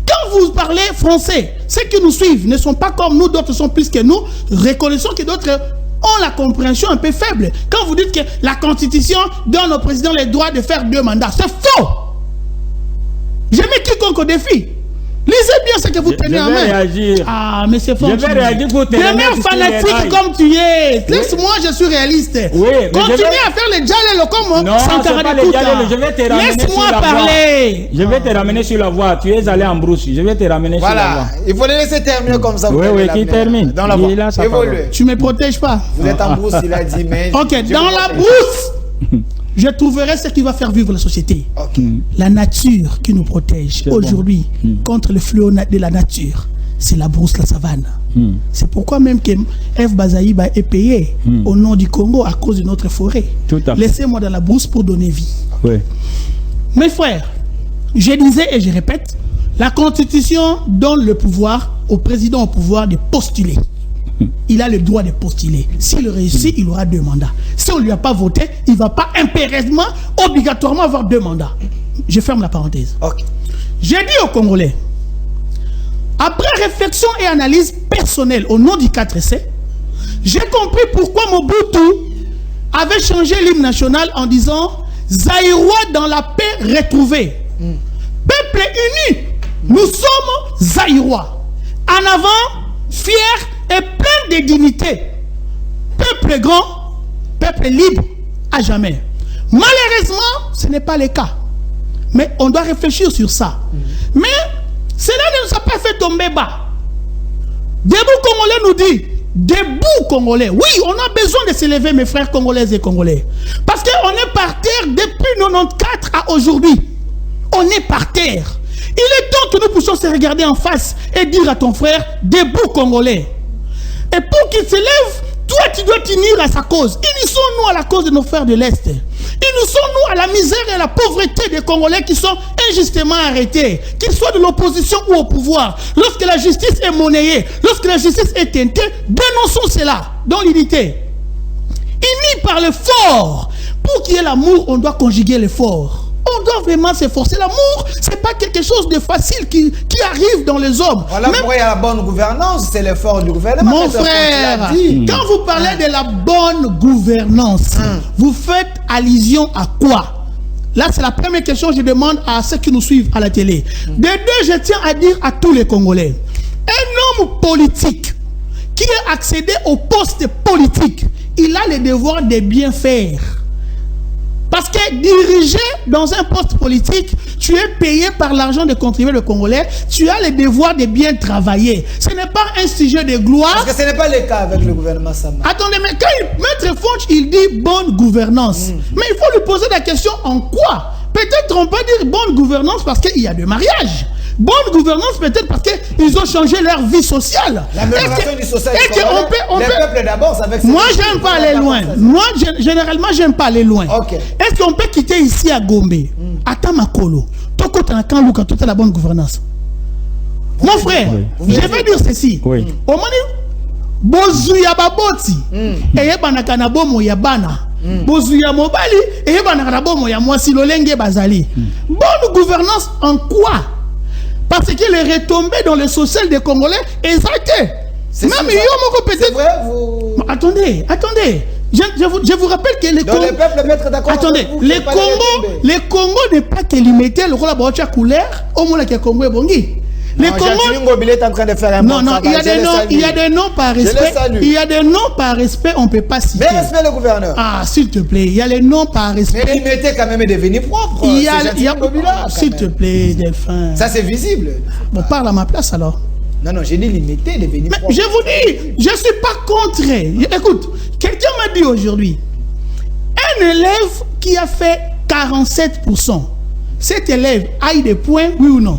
Quand vous parlez français, ceux qui nous suivent ne sont pas comme nous, d'autres sont plus que nous. Reconnaissons que d'autres ont la compréhension un peu faible. Quand vous dites que la Constitution donne au président le droit de faire 2 mandats, c'est faux. Je mets quiconque au défi. Lisez bien ce que vous tenez en main. Réagir. Ah, mais c'est fort. Je vais réagir pour te demeure fanatique comme tu es. Laisse-moi, je suis réaliste. Oui, continue à faire les djallés comme Sankara Dikouta. Je vais te ramener Laisse-moi parler. Je vais te ramener sur la voie. Tu es allé en brousse. Je vais te ramener sur la voie. Voilà. Il faut les laisser terminer comme ça. Oui, qui termine. Dans la voie. Évolue. Tu me protèges pas. Vous êtes en brousse, il a dit, mais. Ok, dans la brousse. Je trouverai ce qui va faire vivre la société. Okay. La nature qui nous protège aujourd'hui contre le fléau de la nature, c'est la brousse, la savane. C'est pourquoi même que F. Bazaïba est payé au nom du Congo à cause de notre forêt. Laissez-moi dans la brousse pour donner vie. Oui. Mes frères, je disais et je répète, la Constitution donne le pouvoir au président au pouvoir de postuler. Il a le droit de postuler. S'il réussit, il aura 2 mandats. Si on ne lui a pas voté, il ne va pas impérieusement, obligatoirement avoir 2 mandats. Je ferme la parenthèse. Okay. J'ai dit aux Congolais, Après réflexion et analyse personnelle au nom du 4C, j'ai compris pourquoi Mobutu avait changé l'hymne national en disant Zaïrois dans la paix retrouvée. Peuple uni, nous sommes Zaïrois. En avant, fiers et pleins de dignité. Peuple grand, peuple libre à jamais. Malheureusement, ce n'est pas le cas. Mais on doit réfléchir sur ça. Mais cela ne nous a pas fait tomber bas. Debout Congolais nous dit, debout Congolais. Oui, on a besoin de s'élever, mes frères congolaises et congolais. Parce qu'on est par terre depuis 94 à aujourd'hui. On est par terre. Il est temps que nous puissions se regarder en face et dire à ton frère, debout Congolais. Et pour qu'il se lève, toi tu dois t'unir à sa cause. Unissons-nous à la cause de nos frères de l'Est. Unissons-nous à la misère et à la pauvreté des Congolais qui sont injustement arrêtés, qu'ils soient de l'opposition ou au pouvoir. Lorsque la justice est monnayée, lorsque la justice est teintée, dénonçons cela dans l'unité. Unis par le fort. Pour qu'il y ait l'amour, on doit conjuguer l'effort. On doit vraiment s'efforcer. L'amour, c'est pas quelque chose de facile qui arrive dans les hommes. Voilà pourquoi il y a la bonne gouvernance, c'est l'effort du gouvernement. Mon frère, quand vous parlez de la bonne gouvernance, vous faites allusion à quoi? Là, c'est la première question que je demande à ceux qui nous suivent à la télé. De deux, je tiens à dire à tous les Congolais, un homme politique qui est accédé au poste politique, il a le devoir de bien faire. Parce que diriger dans un poste politique, tu es payé par l'argent de contribuables congolais, tu as le devoir de bien travailler. Ce n'est pas un sujet de gloire. Parce que ce n'est pas le cas avec le gouvernement Sama. Attendez, mais quand Maître Fonch, il dit bonne gouvernance. Mais il faut lui poser la question en quoi? Peut-être on peut dire bonne gouvernance parce qu'il y a des mariages. Bonne gouvernance peut-être parce qu'ils ont changé leur vie sociale. L'amélioration du social. On peut... peuple d'abord, c'est avec... Moi, j'aime pas aller loin. Moi, généralement, j'aime pas aller loin. Okay. Est-ce qu'on peut quitter ici à Gombe, à Tamakolo, Toko Tanakan, quand tu as la bonne gouvernance? Mon frère, je vais dire ceci. Oui. Au moment Bozuya Baboti, et Banakana Bomo Yabana. Bozuya Mobali, et Banakana Bomo Yamwasi Lolenge Bazali. Bonne gouvernance en quoi? Parce que les retombées dans le social des Congolais exactes. Même Yomoko peut-être. Attendez. Je vous rappelle que les Congo. Le peuple mettre d'accord. Attendez, les Congo n'est pas que limité. Le rôle de la couleur, au moins que Congo est bongi. Les Congo est en train de faire un non, il y a des noms par respect. Il y a des noms par respect, on ne peut pas citer. Mais respect le gouverneur. Ah, s'il te plaît, il y a les noms par respect. Mais l'immunité quand même est devenue propre. Il y a s'il te plaît, Delphin. Ça c'est visible. Bon, parle à ma place alors. Non, j'ai dit l'immunité est devenue propre. Je vous dis, je ne suis pas contre. Écoute, quelqu'un m'a dit aujourd'hui, un élève qui a fait 47%, cet élève a eu des points, oui ou non?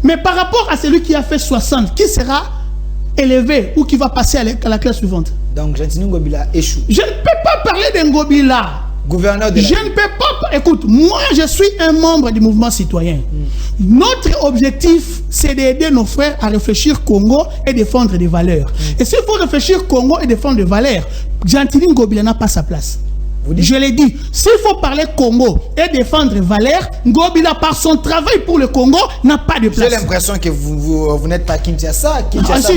Mais par rapport à celui qui a fait 60, qui sera élevé ou qui va passer à la classe suivante? Donc, Gentini Ngobila échoue. Je ne peux pas parler de Ngobila. Gouverneur de je ne peux pas... Écoute, moi, je suis un membre du mouvement citoyen. Notre objectif, c'est d'aider nos frères à réfléchir Congo et défendre des valeurs. Et s'il faut réfléchir Congo et défendre des valeurs, Gentini Ngobila n'a pas sa place. Je l'ai dit, s'il faut parler Congo et défendre les valeurs, Ngobila, par son travail pour le Congo, n'a pas de place. J'ai l'impression que vous n'êtes pas Kinshasa. Kinshasa,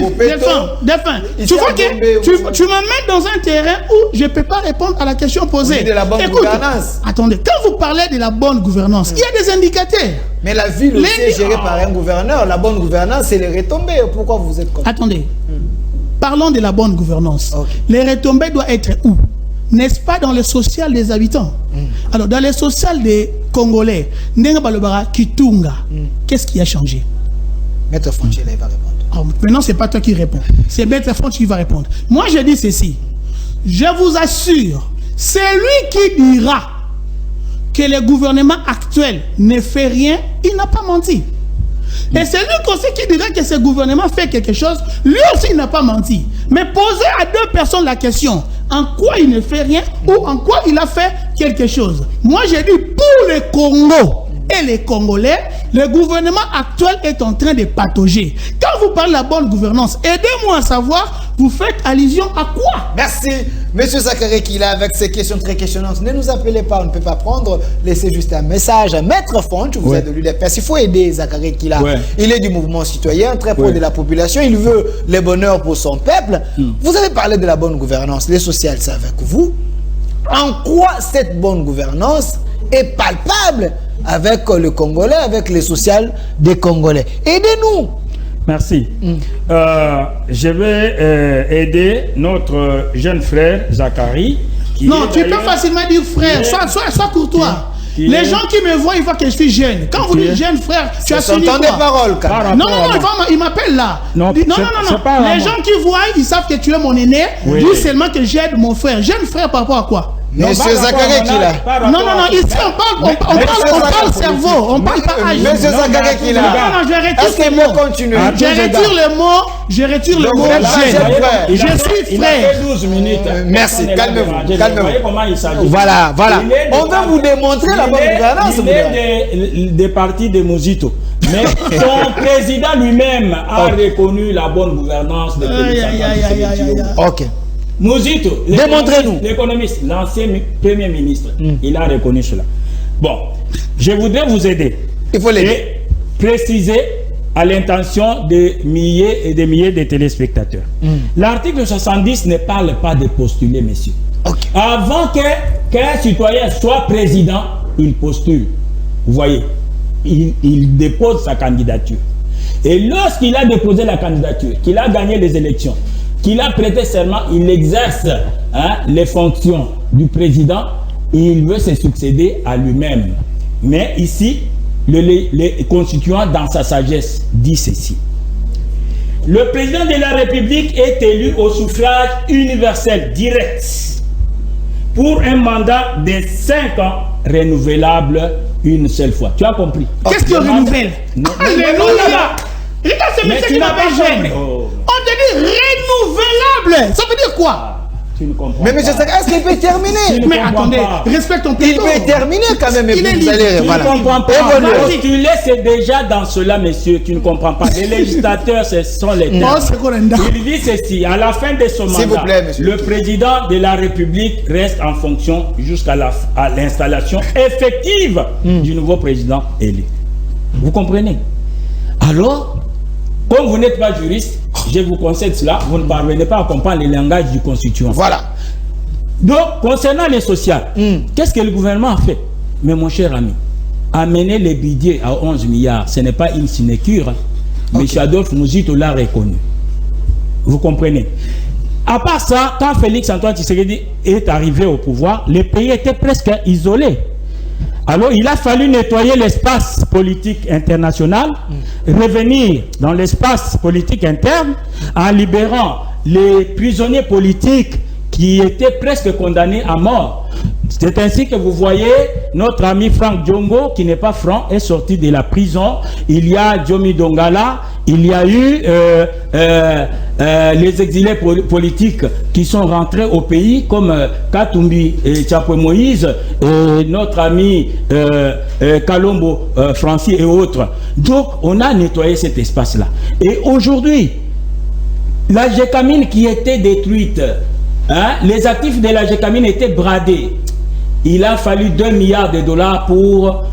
Défin. Tu vois que tu me mets dans un terrain où je ne peux pas répondre à la question posée. De la bonne gouvernance. Attendez, quand vous parlez de la bonne gouvernance, il y a des indicateurs. Mais la ville aussi est gérée par un gouverneur. La bonne gouvernance, c'est les retombées. Pourquoi vous êtes comme ça? Attendez. Parlons de la bonne gouvernance. Les retombées doivent être où? N'est-ce pas dans le social des habitants? Alors, dans le social des Congolais, Ndenga Balobara, Kitunga, qu'est-ce qui a changé? Maître Fonchi, il va répondre. Maintenant, ce n'est pas toi qui réponds. C'est Maître Fonchi qui va répondre. Moi, je dis ceci. Je vous assure, c'est lui qui dira que le gouvernement actuel ne fait rien, il n'a pas menti. Et c'est lui aussi qui dirait que ce gouvernement fait quelque chose, lui aussi il n'a pas menti. Mais posez à deux personnes la question, en quoi il ne fait rien ou en quoi il a fait quelque chose. Moi j'ai dit pour le Congo, et les Congolais, le gouvernement actuel est en train de patauger. Quand vous parlez de la bonne gouvernance, aidez-moi à savoir, vous faites allusion à quoi? Merci, Monsieur Zachary Kila, avec ces questions très questionnantes. Ne nous appelez pas, on ne peut pas prendre. Laissez juste un message à Maître Fonch, vous êtes de l'UDPS. Il faut aider Zachary Kila. Il est du mouvement citoyen, très proche de la population. Il veut le bonheur pour son peuple. Vous avez parlé de la bonne gouvernance. Les sociales, c'est avec vous. En quoi cette bonne gouvernance est palpable avec le Congolais, avec les sociales des Congolais? Aidez-nous. Merci. Je vais aider notre jeune frère Zachary. Non, tu peux facilement dire frère, sois courtois. Les gens qui me voient, ils voient que je suis jeune. Quand vous dites jeune frère, tu as signé quoi? des paroles, non, il m'appelle là. Non. Les gens qui voient, ils savent que tu es mon aîné. Dis seulement que j'aide mon frère. Jeune frère par rapport à quoi? Monsieur Zachary Kila. Non, ici on parle cerveau, on parle pas âge. Monsieur Zachary Kila. Non, je retire le mot. Je retire le mot jeune. Je suis frère. 12 minutes. Merci, calmez-vous. Voilà. On va vous démontrer la bonne gouvernance. Il est des partis de Mozito. Mais son président lui-même a reconnu la bonne gouvernance de Ok. Mozito, démontrez-nous. L'économiste, l'ancien premier ministre, il a reconnu cela. Bon, je voudrais vous aider. Il faut l'aider. Et préciser à l'intention de milliers et des milliers de téléspectateurs. L'article 70 ne parle pas de postuler, messieurs. Avant qu'un citoyen soit président, il postule. Vous voyez, il dépose sa candidature. Et lorsqu'il a déposé la candidature, qu'il a gagné les élections, qu'il a prêté serment, il exerce les fonctions du président, il veut se succéder à lui-même. Mais ici, le constituant dans sa sagesse dit ceci. Le président de la République est élu au suffrage universel direct pour un mandat de 5 ans renouvelable une seule fois. Tu as compris? Qu'est-ce que renouvelle? Alléluia! Regarde ce monsieur qui m'appelle jeune. On te dit renouvelable. Ça veut dire quoi? Tu ne comprends mais monsieur Zachary, est-ce qu'il peut terminer? Mais attendez, respecte ton plateau. Il peut terminer quand même. Tu ne comprends pas. Postuler, c'est déjà dans cela, monsieur. Tu ne comprends pas. Les législateurs, ce sont les termes. Il dit ceci. À la fin de son mandat, le président de la République reste en fonction jusqu'à l'installation effective du nouveau président élu. Vous comprenez? Alors, comme vous n'êtes pas juriste, je vous concède cela, vous ne parvenez pas à comprendre le langage du constituant. Voilà. Donc, concernant les sociales, qu'est-ce que le gouvernement a fait? Mais mon cher ami, amener les budgets à 11 milliards, ce n'est pas une sinécure. M. Adolphe Mozito l'a reconnu. Vous comprenez? À part ça, quand Félix Antoine Tshisekedi est arrivé au pouvoir, le pays était presque isolé. Alors, il a fallu nettoyer l'espace politique international, revenir dans l'espace politique interne en libérant les prisonniers politiques qui étaient presque condamnés à mort. C'est ainsi que vous voyez notre ami Franck Diongo, qui n'est pas franc, est sorti de la prison. Il y a Diomi Dongala, il y a eu les exilés politiques qui sont rentrés au pays, comme Katumbi et Tchapwe Moïse, et notre ami Kalombo Francis et autres. Donc, on a nettoyé cet espace-là. Et aujourd'hui, la Gécamine qui était détruite, les actifs de la Gécamine étaient bradés. Il a fallu 2 milliards de dollars pour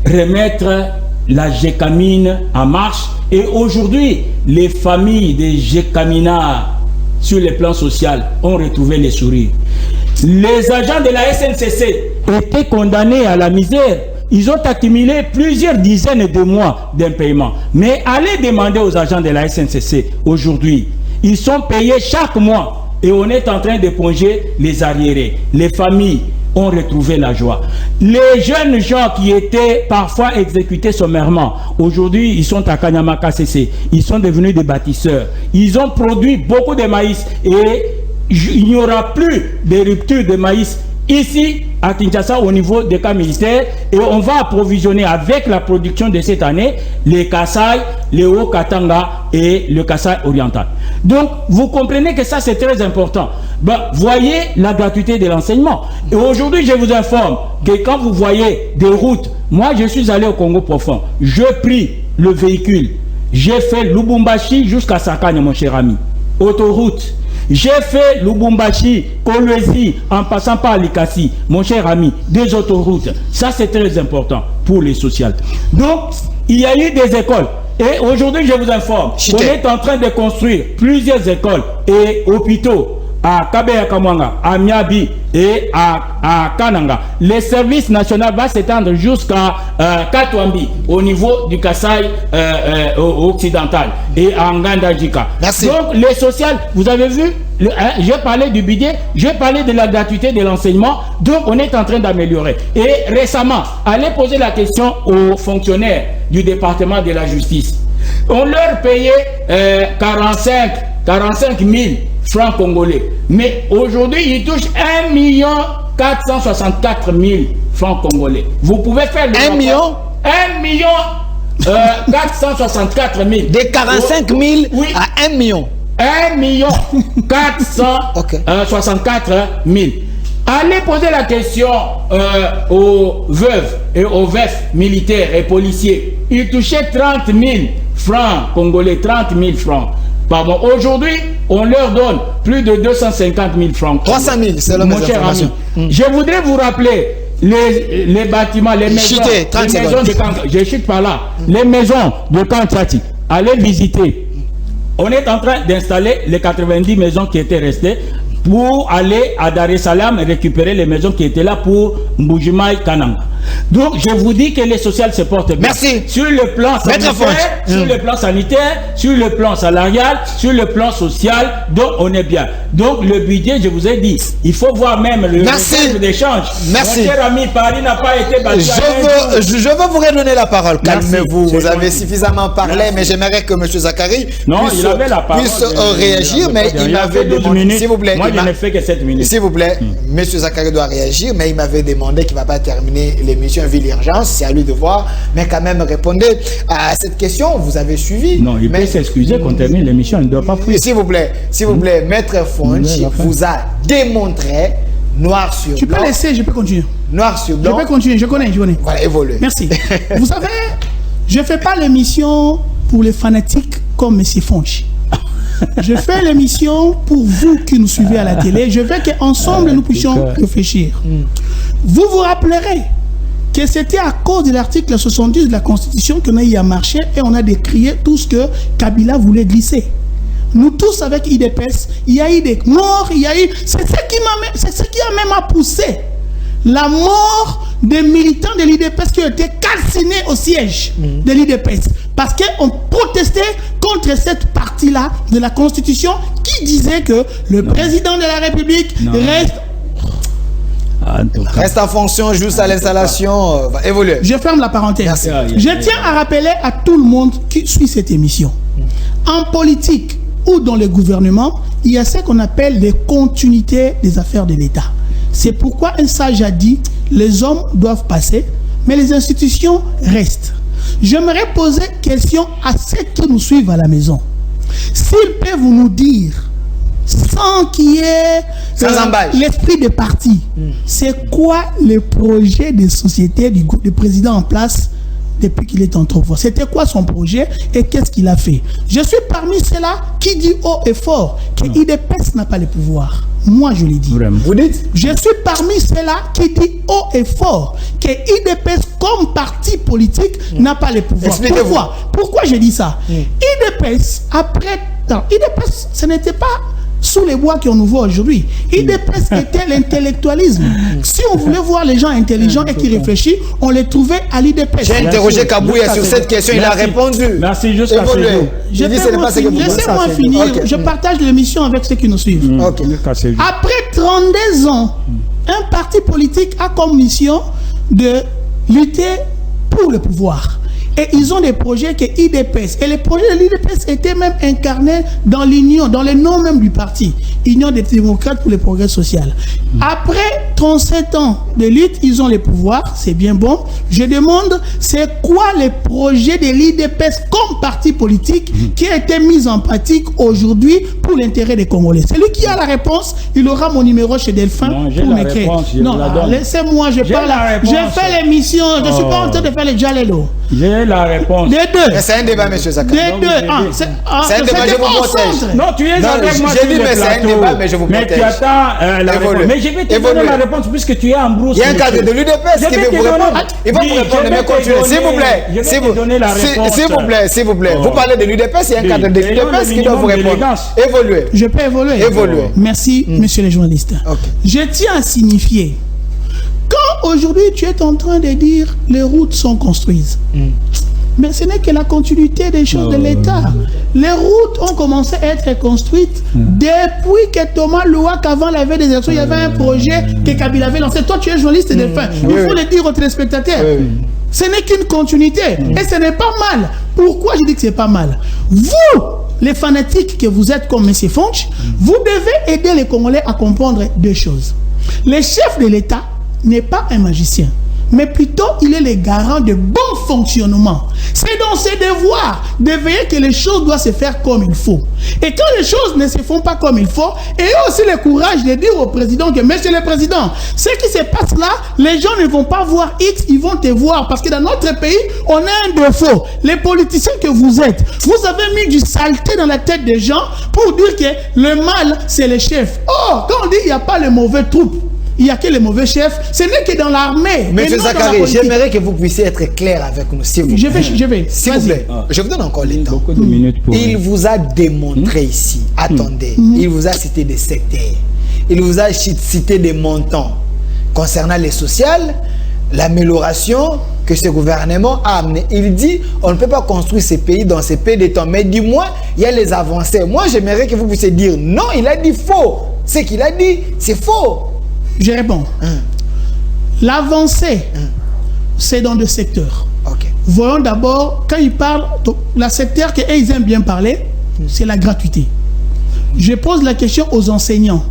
remettre la Gécamine en marche. Et aujourd'hui, les familles des Gécaminards sur le plan social ont retrouvé les sourires. Les agents de la SNCC étaient condamnés à la misère. Ils ont accumulé plusieurs dizaines de mois d'impaiement. Mais allez demander aux agents de la SNCC aujourd'hui. Ils sont payés chaque mois. Et on est en train d'éponger les arriérés. Les familles ont retrouvé la joie. Les jeunes gens qui étaient parfois exécutés sommairement, aujourd'hui ils sont à Kanyamaka CC, ils sont devenus des bâtisseurs. Ils ont produit beaucoup de maïs et il n'y aura plus de rupture de maïs ici à Kinshasa au niveau des cas militaires, et on va approvisionner avec la production de cette année les Kasaï, les Haut-Katanga et le Kasaï oriental. Donc vous comprenez que ça c'est très important. Ben, voyez la gratuité de l'enseignement. Et aujourd'hui, je vous informe que quand vous voyez des routes, moi je suis allé au Congo profond, je pris le véhicule, j'ai fait Lubumbashi jusqu'à Sakane, mon cher ami, autoroute. J'ai fait Lubumbashi, Kolwezi, en passant par Likasi, mon cher ami, des autoroutes. Ça, c'est très important pour les sociales. Donc, il y a eu des écoles. Et aujourd'hui, je vous informe, on est en train de construire plusieurs écoles et hôpitaux à Kabeya Kamwanga, à Miabi et à Kananga. Le service national va s'étendre jusqu'à Katwambi, au niveau du Kasaï occidental et à Ngandajika. Merci. Donc, les sociales, vous avez vu, j'ai parlé du budget, j'ai parlé de la gratuité de l'enseignement, donc on est en train d'améliorer. Et récemment, allez poser la question aux fonctionnaires du département de la justice. On leur payait 45 000 francs congolais. Mais aujourd'hui, ils touchent 1 464 000 francs congolais. Vous pouvez faire le 1 million 464 000. De 45 000 oui. à 1 million. 1 464 000. Allez poser la question aux veuves et aux veufs militaires et policiers. Ils touchaient 30 000 francs congolais, 30 000 francs. Pardon. Aujourd'hui, on leur donne plus de 250 000 francs. 300 000, c'est le mon cher ami. Je voudrais vous rappeler les bâtiments, les maisons, de Kanka. Je chute par là. Les maisons de Kanchati. Allez visiter. On est en train d'installer les 90 maisons qui étaient restées pour aller à Dar es Salaam et récupérer les maisons qui étaient là pour Mbujimaï Kananga. Donc, je vous dis que les sociales se portent bien. Merci. Sur le plan sanitaire, sur le plan salarial, sur le plan social, donc on est bien. Donc, le budget, je vous ai dit, il faut voir même le rythme d'échange. Merci. Mon cher ami, Paris n'a pas été battu. Je veux vous redonner la parole. Calmez-vous. Vous avez suffisamment parlé, mais j'aimerais que M. Zachary puisse réagir, mais il m'avait demandé, s'il vous plaît. Moi, je n'ai fait que 7 minutes. S'il vous plaît, M. Zachary doit réagir, mais il m'avait demandé qu'il ne va pas terminer l'émission Ville Urgence, c'est à lui de voir, mais quand même répondez à cette question, vous avez suivi. Non, il peut s'excuser qu'on termine l'émission, il ne doit pas fuir. S'il vous plaît, Maître Fonchi vous a démontré noir sur blanc. Tu peux laisser, je peux continuer. Noir sur blanc. Je peux continuer, je connais. Voilà, évolue. Merci. Vous savez, je ne fais pas l'émission pour les fanatiques comme M. Fonchi. Je fais l'émission pour vous qui nous suivez à la télé. Je veux qu'ensemble nous puissions réfléchir. Vous vous rappellerez que c'était à cause de l'article 70 de la Constitution qu'on a eu à marcher et on a décrié tout ce que Kabila voulait glisser. Nous tous avec IDPS, il y a eu des morts, il y a eu... C'est ce qui a même poussé la mort des militants de l'IDPS qui ont été calcinés au siège de l'IDPS. Parce qu'on protestait contre cette partie-là de la Constitution qui disait que le président de la République reste en fonction juste à l'installation, va évoluer. Je ferme la parenthèse. Merci. Je tiens à rappeler à tout le monde qui suit cette émission. En politique ou dans le gouvernement, il y a ce qu'on appelle les continuités des affaires de l'État. C'est pourquoi un sage a dit, les hommes doivent passer, mais les institutions restent. J'aimerais poser question à ceux qui nous suivent à la maison. S'ils peuvent nous dire, sans qu'il y ait l'esprit de parti, c'est quoi le projet de société du président en place depuis qu'il est en pouvoir? C'était quoi son projet et qu'est-ce qu'il a fait? Je suis parmi ceux-là qui dit haut et fort que IDPS n'a pas le pouvoir. Moi, je l'ai dit. Vous dites? Je suis parmi ceux-là qui dit haut et fort que IDPS comme parti politique n'a pas le pouvoir. Pourquoi je dis ça? IDPS, IDPS, ce n'était pas sous les bois qu'on nous voit aujourd'hui. IDPS était l'intellectualisme. Si on voulait voir les gens intelligents et qui réfléchissent, on les trouvait à l'IDPS. J'ai interrogé Kabouya sur cette question, il a répondu. Merci, jusqu'à ce jour. Laissez-moi finir. Je partage l'émission avec ceux qui nous suivent. Après 32 ans, un parti politique a comme mission de lutter pour le pouvoir. Et ils ont des projets que IDPS. Et les projets de l'IDPS étaient même incarnés dans l'union, dans le nom même du parti. Union des démocrates pour le progrès social. Après 37 ans de lutte, ils ont les pouvoirs, c'est bien bon. Je demande, c'est quoi les projets de l'IDPS comme parti politique qui a été mis en pratique aujourd'hui pour l'intérêt des Congolais? Celui qui a la réponse, il aura mon numéro chez Delphin pour m'écrire. Non, laissez-moi, je parle. Je fais l'émission, je ne suis pas en train de faire les Jalelo. J'ai la réponse. Les deux. Mais c'est un débat, monsieur Sakari. Les deux. C'est un débat, je vous protège. Non, tu es avec moi. J'ai dit, mais c'est un débat, mais je vous protège. Mais tu attends la réponse. Mais je vais te donner la réponse puisque tu es en brousse. Il y a un cadre de l'UDPS qui veut vous répondre. Il va vous répondre, mais continuez. S'il vous plaît. S'il vous plaît. Vous parlez de l'UDPS, il y a un cadre de l'UDPS qui doit vous répondre. Évoluez. Je peux évoluer. Évoluez. Merci, monsieur les journalistes. Je tiens à signifier, quand aujourd'hui tu es en train de dire les routes sont construites, mais ce n'est que la continuité des choses de l'État. Les routes ont commencé à être construites depuis que Thomas Louak, avant la veille des élections, il y avait un projet que Kabila avait lancé. Toi, tu es journaliste de fin. Il faut le dire aux téléspectateurs. Ce n'est qu'une continuité. Et ce n'est pas mal. Pourquoi je dis que ce n'est pas mal? Vous, les fanatiques que vous êtes comme M. Fonch, vous devez aider les Congolais à comprendre deux choses. Le chef de l'État n'est pas un magicien, mais plutôt il est le garant de bon fonctionnement. C'est dans ses devoirs de veiller que les choses doivent se faire comme il faut. Et quand les choses ne se font pas comme il faut, ayez aussi le courage de dire au président que, monsieur le président, ce qui se passe là, les gens ne vont pas voir X, ils vont te voir. Parce que dans notre pays, on a un défaut. Les politiciens que vous êtes, vous avez mis du saleté dans la tête des gens pour dire que le mal, c'est le chef. Oh, quand on dit qu'il n'y a pas le mauvais troupe, il n'y a que les mauvais chefs, ce n'est que dans l'armée. Monsieur Sakari, j'aimerais que vous puissiez être clair avec nous, s'il vous plaît. Je vais. S'il vous plaît, je vous donne encore le temps. Beaucoup de minutes pour il vous a démontré ici, attendez, il vous a cité des secteurs, il vous a cité des montants concernant les sociales, l'amélioration que ce gouvernement a amené. Il dit, on ne peut pas construire ces pays dans ces pays de temps, mais du moins, il y a les avancées. Moi, j'aimerais que vous puissiez dire, non, il a dit faux. Ce qu'il a dit, c'est faux. Je réponds. L'avancée, c'est dans deux secteurs. Voyons d'abord, quand il parle, le secteur qu'ils aiment bien parler, c'est la gratuité. Je pose la question aux enseignants.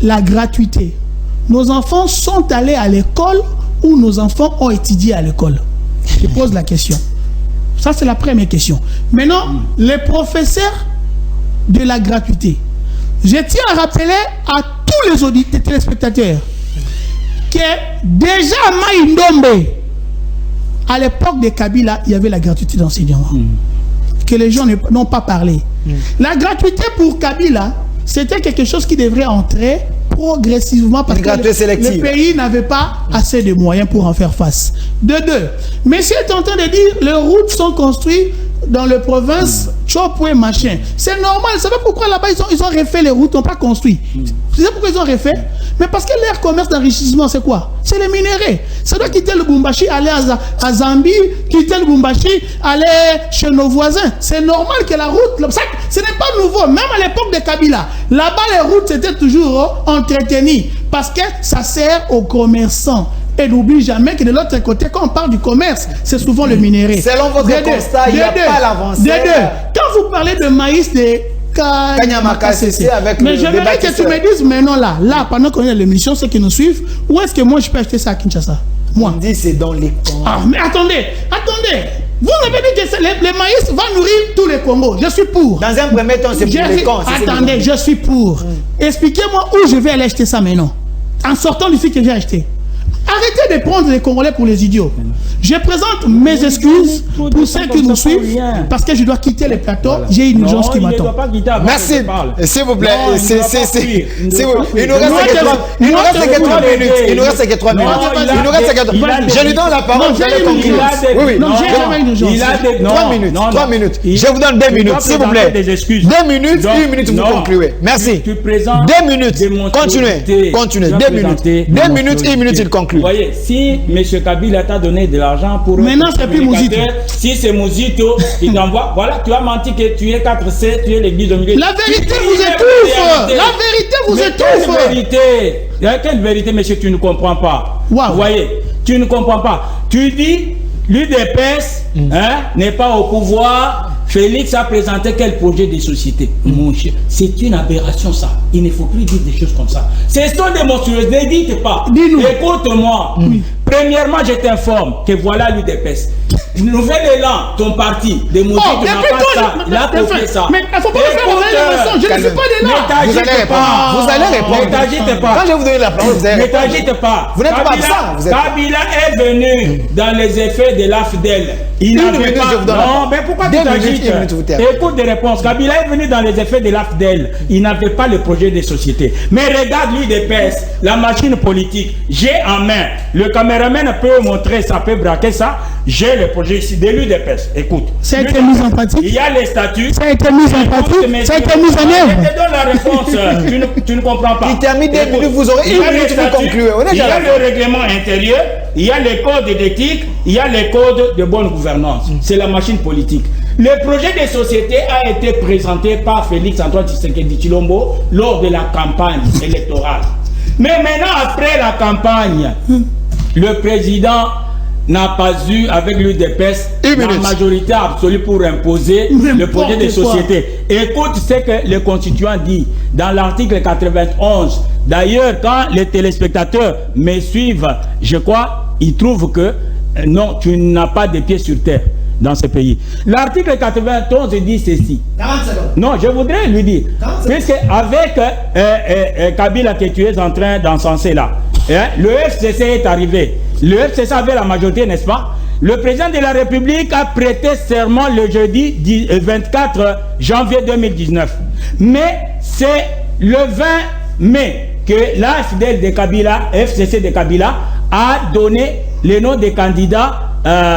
La gratuité. Nos enfants sont allés à l'école ou nos enfants ont étudié à l'école? Je pose la question. Ça, c'est la première question. Maintenant, les professeurs de la gratuité. Je tiens à rappeler à tous les auditeurs, téléspectateurs, que déjà à Maïndombe, à l'époque de Kabila, il y avait la gratuité d'enseignement. Que les gens n'ont pas parlé. La gratuité pour Kabila, c'était quelque chose qui devrait entrer progressivement parce que le pays n'avait pas assez de moyens pour en faire face. De deux, monsieur est en train de dire les routes sont construites dans les provinces, Chopoué, machin. C'est normal. Vous savez pourquoi là-bas ils ont refait les routes, ils n'ont pas construit. Vous savez pourquoi ils ont refait? Mais parce que leur commerce d'enrichissement, c'est quoi? C'est les minéraux. Ça doit quitter le Bumbashi, aller à Zambie, quitter le Bumbashi, aller chez nos voisins. C'est normal que la route, ce n'est pas nouveau. Même à l'époque de Kabila, là-bas les routes c'était toujours entretenues parce que ça sert aux commerçants. Et n'oublie jamais que de l'autre côté, quand on parle du commerce, c'est souvent le minerai. Selon votre constat, il n'y a pas l'avancée. Quand vous parlez de maïs de Kanyamaka, c'est avec mais j'aimerais que tu me dises maintenant là, pendant qu'on est à l'émission, ceux qui nous suivent, où est-ce que moi je peux acheter ça à Kinshasa? Moi. On dit c'est dans les camps. Ah, mais attendez. Vous avez dit que le maïs va nourrir tous les Congos. Je suis pour. Dans un premier temps, c'est pour les camps. Attendez, je suis pour. Expliquez-moi où je vais aller acheter ça maintenant. En sortant d'ici que j'ai acheté. Arrêtez de prendre les Congolais pour les idiots. Je présente mes excuses pour ceux qui nous suivent parce que je dois quitter le plateau. J'ai une urgence qui m'attend. Merci. S'il vous plaît. Il nous reste que 3 minutes. Il nous reste que 3 minutes. Je lui donne la parole. Oui. Non, j'ai jamais une urgence. 3 minutes. Je vous donne 2 minutes, s'il vous plaît. 2 minutes, 1 minute, vous concluez. Merci. 2 minutes. Continuez. 2 minutes. 2 minutes, 1 minute, il conclut. Vous voyez, si M. Kabila t'a donné de l'argent pour... Maintenant, c'est plus Mouzito. Si c'est Mouzito, il t'envoie... Voilà, tu as menti que tu es 4C, tu es l'église au milieu. La vérité vous étouffe. La vérité vous étouffe. Quelle vérité? Quelle vérité, monsieur, tu ne comprends pas? Vous voyez, tu ne comprends pas. Tu dis, l'UDPS n'est pas au pouvoir Félix a présenté quel projet de société? Mon cher, c'est une aberration ça. Il ne faut plus dire des choses comme ça. Ce sont des monstrueuses, ne dites pas. Écoute-moi. Premièrement, je t'informe que voilà l'UDPS. Nouvel élan, ton parti, des motifs de ma part, il a copié ça. Mais il ne faut pas faire la leçon, je ne suis pas de là. Vous allez répondre. Ne t'agite pas. Quand je vous donne la parole, vous allez Ne t'agite pas. Vous n'êtes pas absent. Kabila est venu dans les effets de l'AFDEL. Il n'avait pas... Non, mais pourquoi tu t'agites? Écoute des réponses. Kabila est venu dans les effets de l'AFDEL. Il n'avait pas le projet de société. Mais regarde l'UDPS, la machine politique. J'ai en main. Le caméraman peut montrer ça, peut braquer ça. J'ai le projet ici de l'UDPS. Écoute. Ça a été mis en pratique. Il y a les statuts. Ça a été mis en pratique. Ça a été mis en œuvre. Je te donne la réponse. Tu ne comprends pas. Il termine 2 minutes, vous aurez 1 minute pour conclure. Il y a le règlement intérieur, il y a les codes d'éthique, il y a les codes de bonne gouvernance. C'est la machine politique. Le projet de société a été présenté par Félix Antoine Tshisekedi Tshilombo lors de la campagne électorale. Mais maintenant, après la campagne, le président n'a pas eu avec l'UDPS la majorité absolue pour imposer le projet de société. Écoute ce que le constituant dit dans l'article 91. D'ailleurs, quand les téléspectateurs me suivent, je crois, ils trouvent que non, tu n'as pas de pieds sur terre dans ce pays. L'article 91 dit ceci. 40 secondes. Non, je voudrais lui dire, puisque avec Kabila que tu es en train d'encenser là, le FCC est arrivé. Le FCC avait la majorité, n'est-ce pas? Le président de la République a prêté serment le jeudi 24 janvier 2019. Mais c'est le 20 mai que l'AFDEL de Kabila, FCC de Kabila, a donné les noms des candidats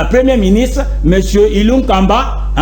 Premier ministre, M. Ilunga Kamba,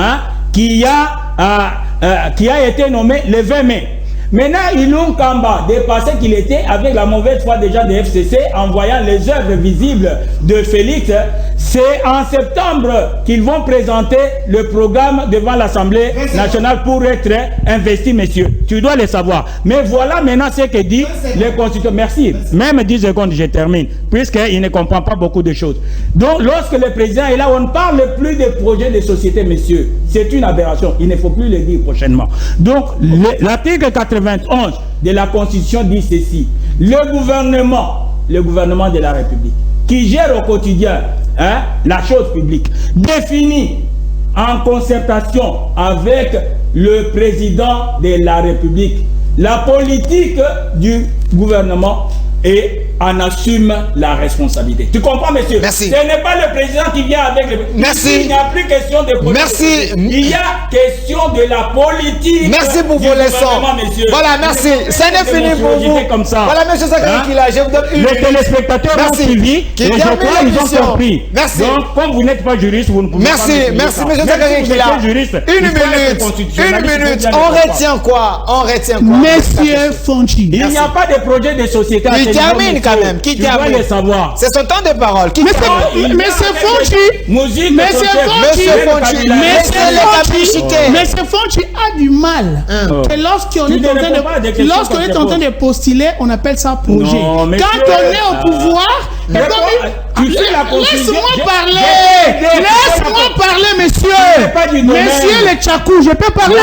qui a été nommé le 20 mai. Maintenant, Ilunga Kamba, dépassé qu'il était avec la mauvaise foi déjà de FCC, en voyant les œuvres visibles de Félix, c'est en septembre qu'ils vont présenter le programme devant l'Assemblée nationale pour être investi, messieurs. Tu dois le savoir. Mais voilà maintenant ce que dit le constituant. Merci. Même 10 secondes, je termine, puisqu'il ne comprend pas beaucoup de choses. Donc, lorsque le président est là, on ne parle plus de projet de société, messieurs. C'est une aberration. Il ne faut plus le dire prochainement. Donc, l'article 91 de la Constitution dit ceci. Le gouvernement de la République, qui gère au quotidien la chose publique, définit en concertation avec le président de la République la politique du gouvernement et en assume la responsabilité. Tu comprends, monsieur? Merci. Ce n'est pas le président qui vient avec le... Merci. Il n'y a plus question de politique. Merci. Il y a question de la politique. Merci pour vos leçons. Voilà, merci. Ce n'est fini pour vous. Comme ça. Voilà, monsieur Sakakila, je vous donne une minute. Les téléspectateurs ont suivi et je crois qu'ils ont compris. Merci. Donc, comme vous n'êtes pas juriste, vous ne pouvez pas... Merci, monsieur Sakakila. Une minute. On retient quoi? Monsieur Fonchi. Il n'y a pas de projet de société. Il termine quand même. Qui termine? Tu dois le savoir. C'est son temps de parole. Monsieur Fonchi a du mal. Que lorsqu'on est en train de postuler, on appelle ça projet. Quand on est au pouvoir, laisse-moi parler, monsieur. Monsieur le Tchakou, je peux parler.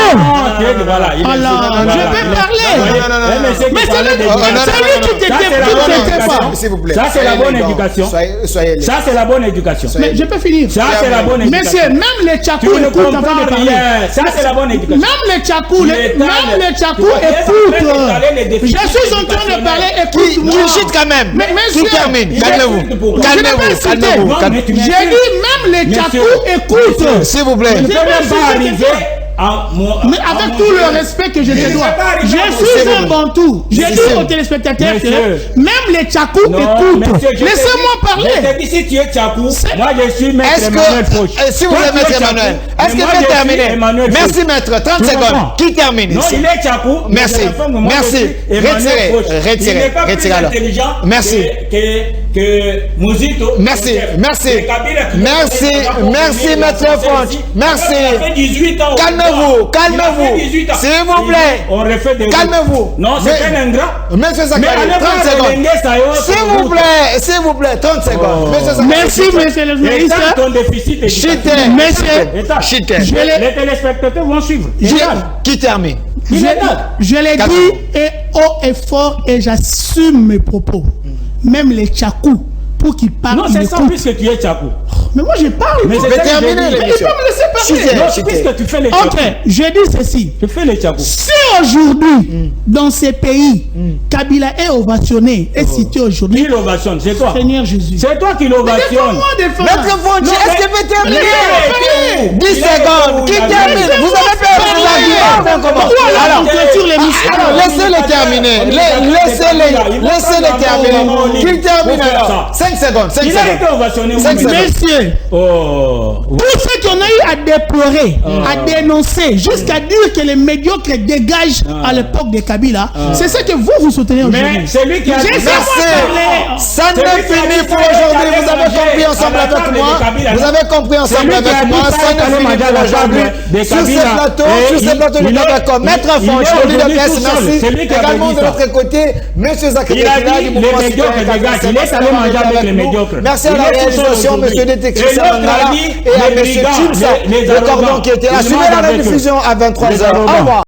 Je peux parler. Mais c'est lui qui t'était pas. S'il vous plaît. Ça, c'est la bonne éducation. Ça, c'est la bonne éducation. Mais je peux finir. Ça, c'est la bonne éducation. Monsieur, même les Tchakou écoutent avant de parler. Ça, c'est la bonne éducation. Même les Tchakou écoutent. Je suis en train de parler, écoute-moi. Tu chites quand même. Mais monsieur, termine. Calmez-vous. J'ai dit même les Tchakou écoutent. S'il vous plaît. Je ne peux même pas arriver. Mais avec tout le respect que je te dois, je suis un bantou. J'ai dit aux téléspectateurs que même les Tchakou écoutent. Laissez-moi parler. Je te dis, si tu es Tchakou, moi je suis maître Emmanuel Fauch. Si vous êtes maître Emmanuel, est-ce que vous terminer? Merci maître, 30 secondes. Qui termine? Non, il est Tchakou. Merci. Retirez alors. Merci. que Mouzito. Merci, merci. Merci, Maître Fonch. Merci. Calmez-vous, calmez-vous. S'il vous plaît. On refait des. Calmez-vous. Non, c'est un ingrat. Monsieur Zakari, 30 secondes. S'il vous plaît, 30 secondes. Merci, monsieur le journaliste. Ton déficit est Chiter. Monsieur, les téléspectateurs vont suivre. Qui termine? Je l'ai dit et haut et fort et j'assume mes propos. Même les tchakou, pour qu'ils parlent. Non, c'est ça, puisque tu es tchakou. Mais moi je parle. Mais c'est terminé l'émission. Puisque tu fais les tchakou. Ok, je dis ceci. Tu fais les tchakou. Si aujourd'hui, dans ces pays, Kabila est ovationné, est cité aujourd'hui. Qui l'ovationne? C'est toi. Seigneur Jésus. C'est toi qui l'ovationne. Maître Fonch, est-ce que peut terminer? 10 secondes. Qui termine? Vous avez perdu l'argument. Alors, laissez-les terminer. Laissez-les terminer. Qu'ils terminent alors. 5 secondes. 5 Il a été ovationné. Messieurs, pour ceux qui ont eu à déplorer, à dénoncer, jusqu'à dire que les médiocres dégagent à l'époque de Kabila, c'est ce que vous soutenez aujourd'hui. Mais c'est lui qui a dit ça ne fini pour aujourd'hui. Vous avez compris ensemble avec moi. Vous avez compris ensemble avec moi. Ça ne finit pour aujourd'hui. Sur ces plateaux, nous sommes d'accord. Maître Fonch, le leader PS, merci. Également de l'autre côté, monsieur Zakari, du mouvement citoyen. Merci à la réalisation, monsieur Détective Samangala et à monsieur Chimsa, le cordon qui était là. Suivez la rediffusion à 23h. Au revoir.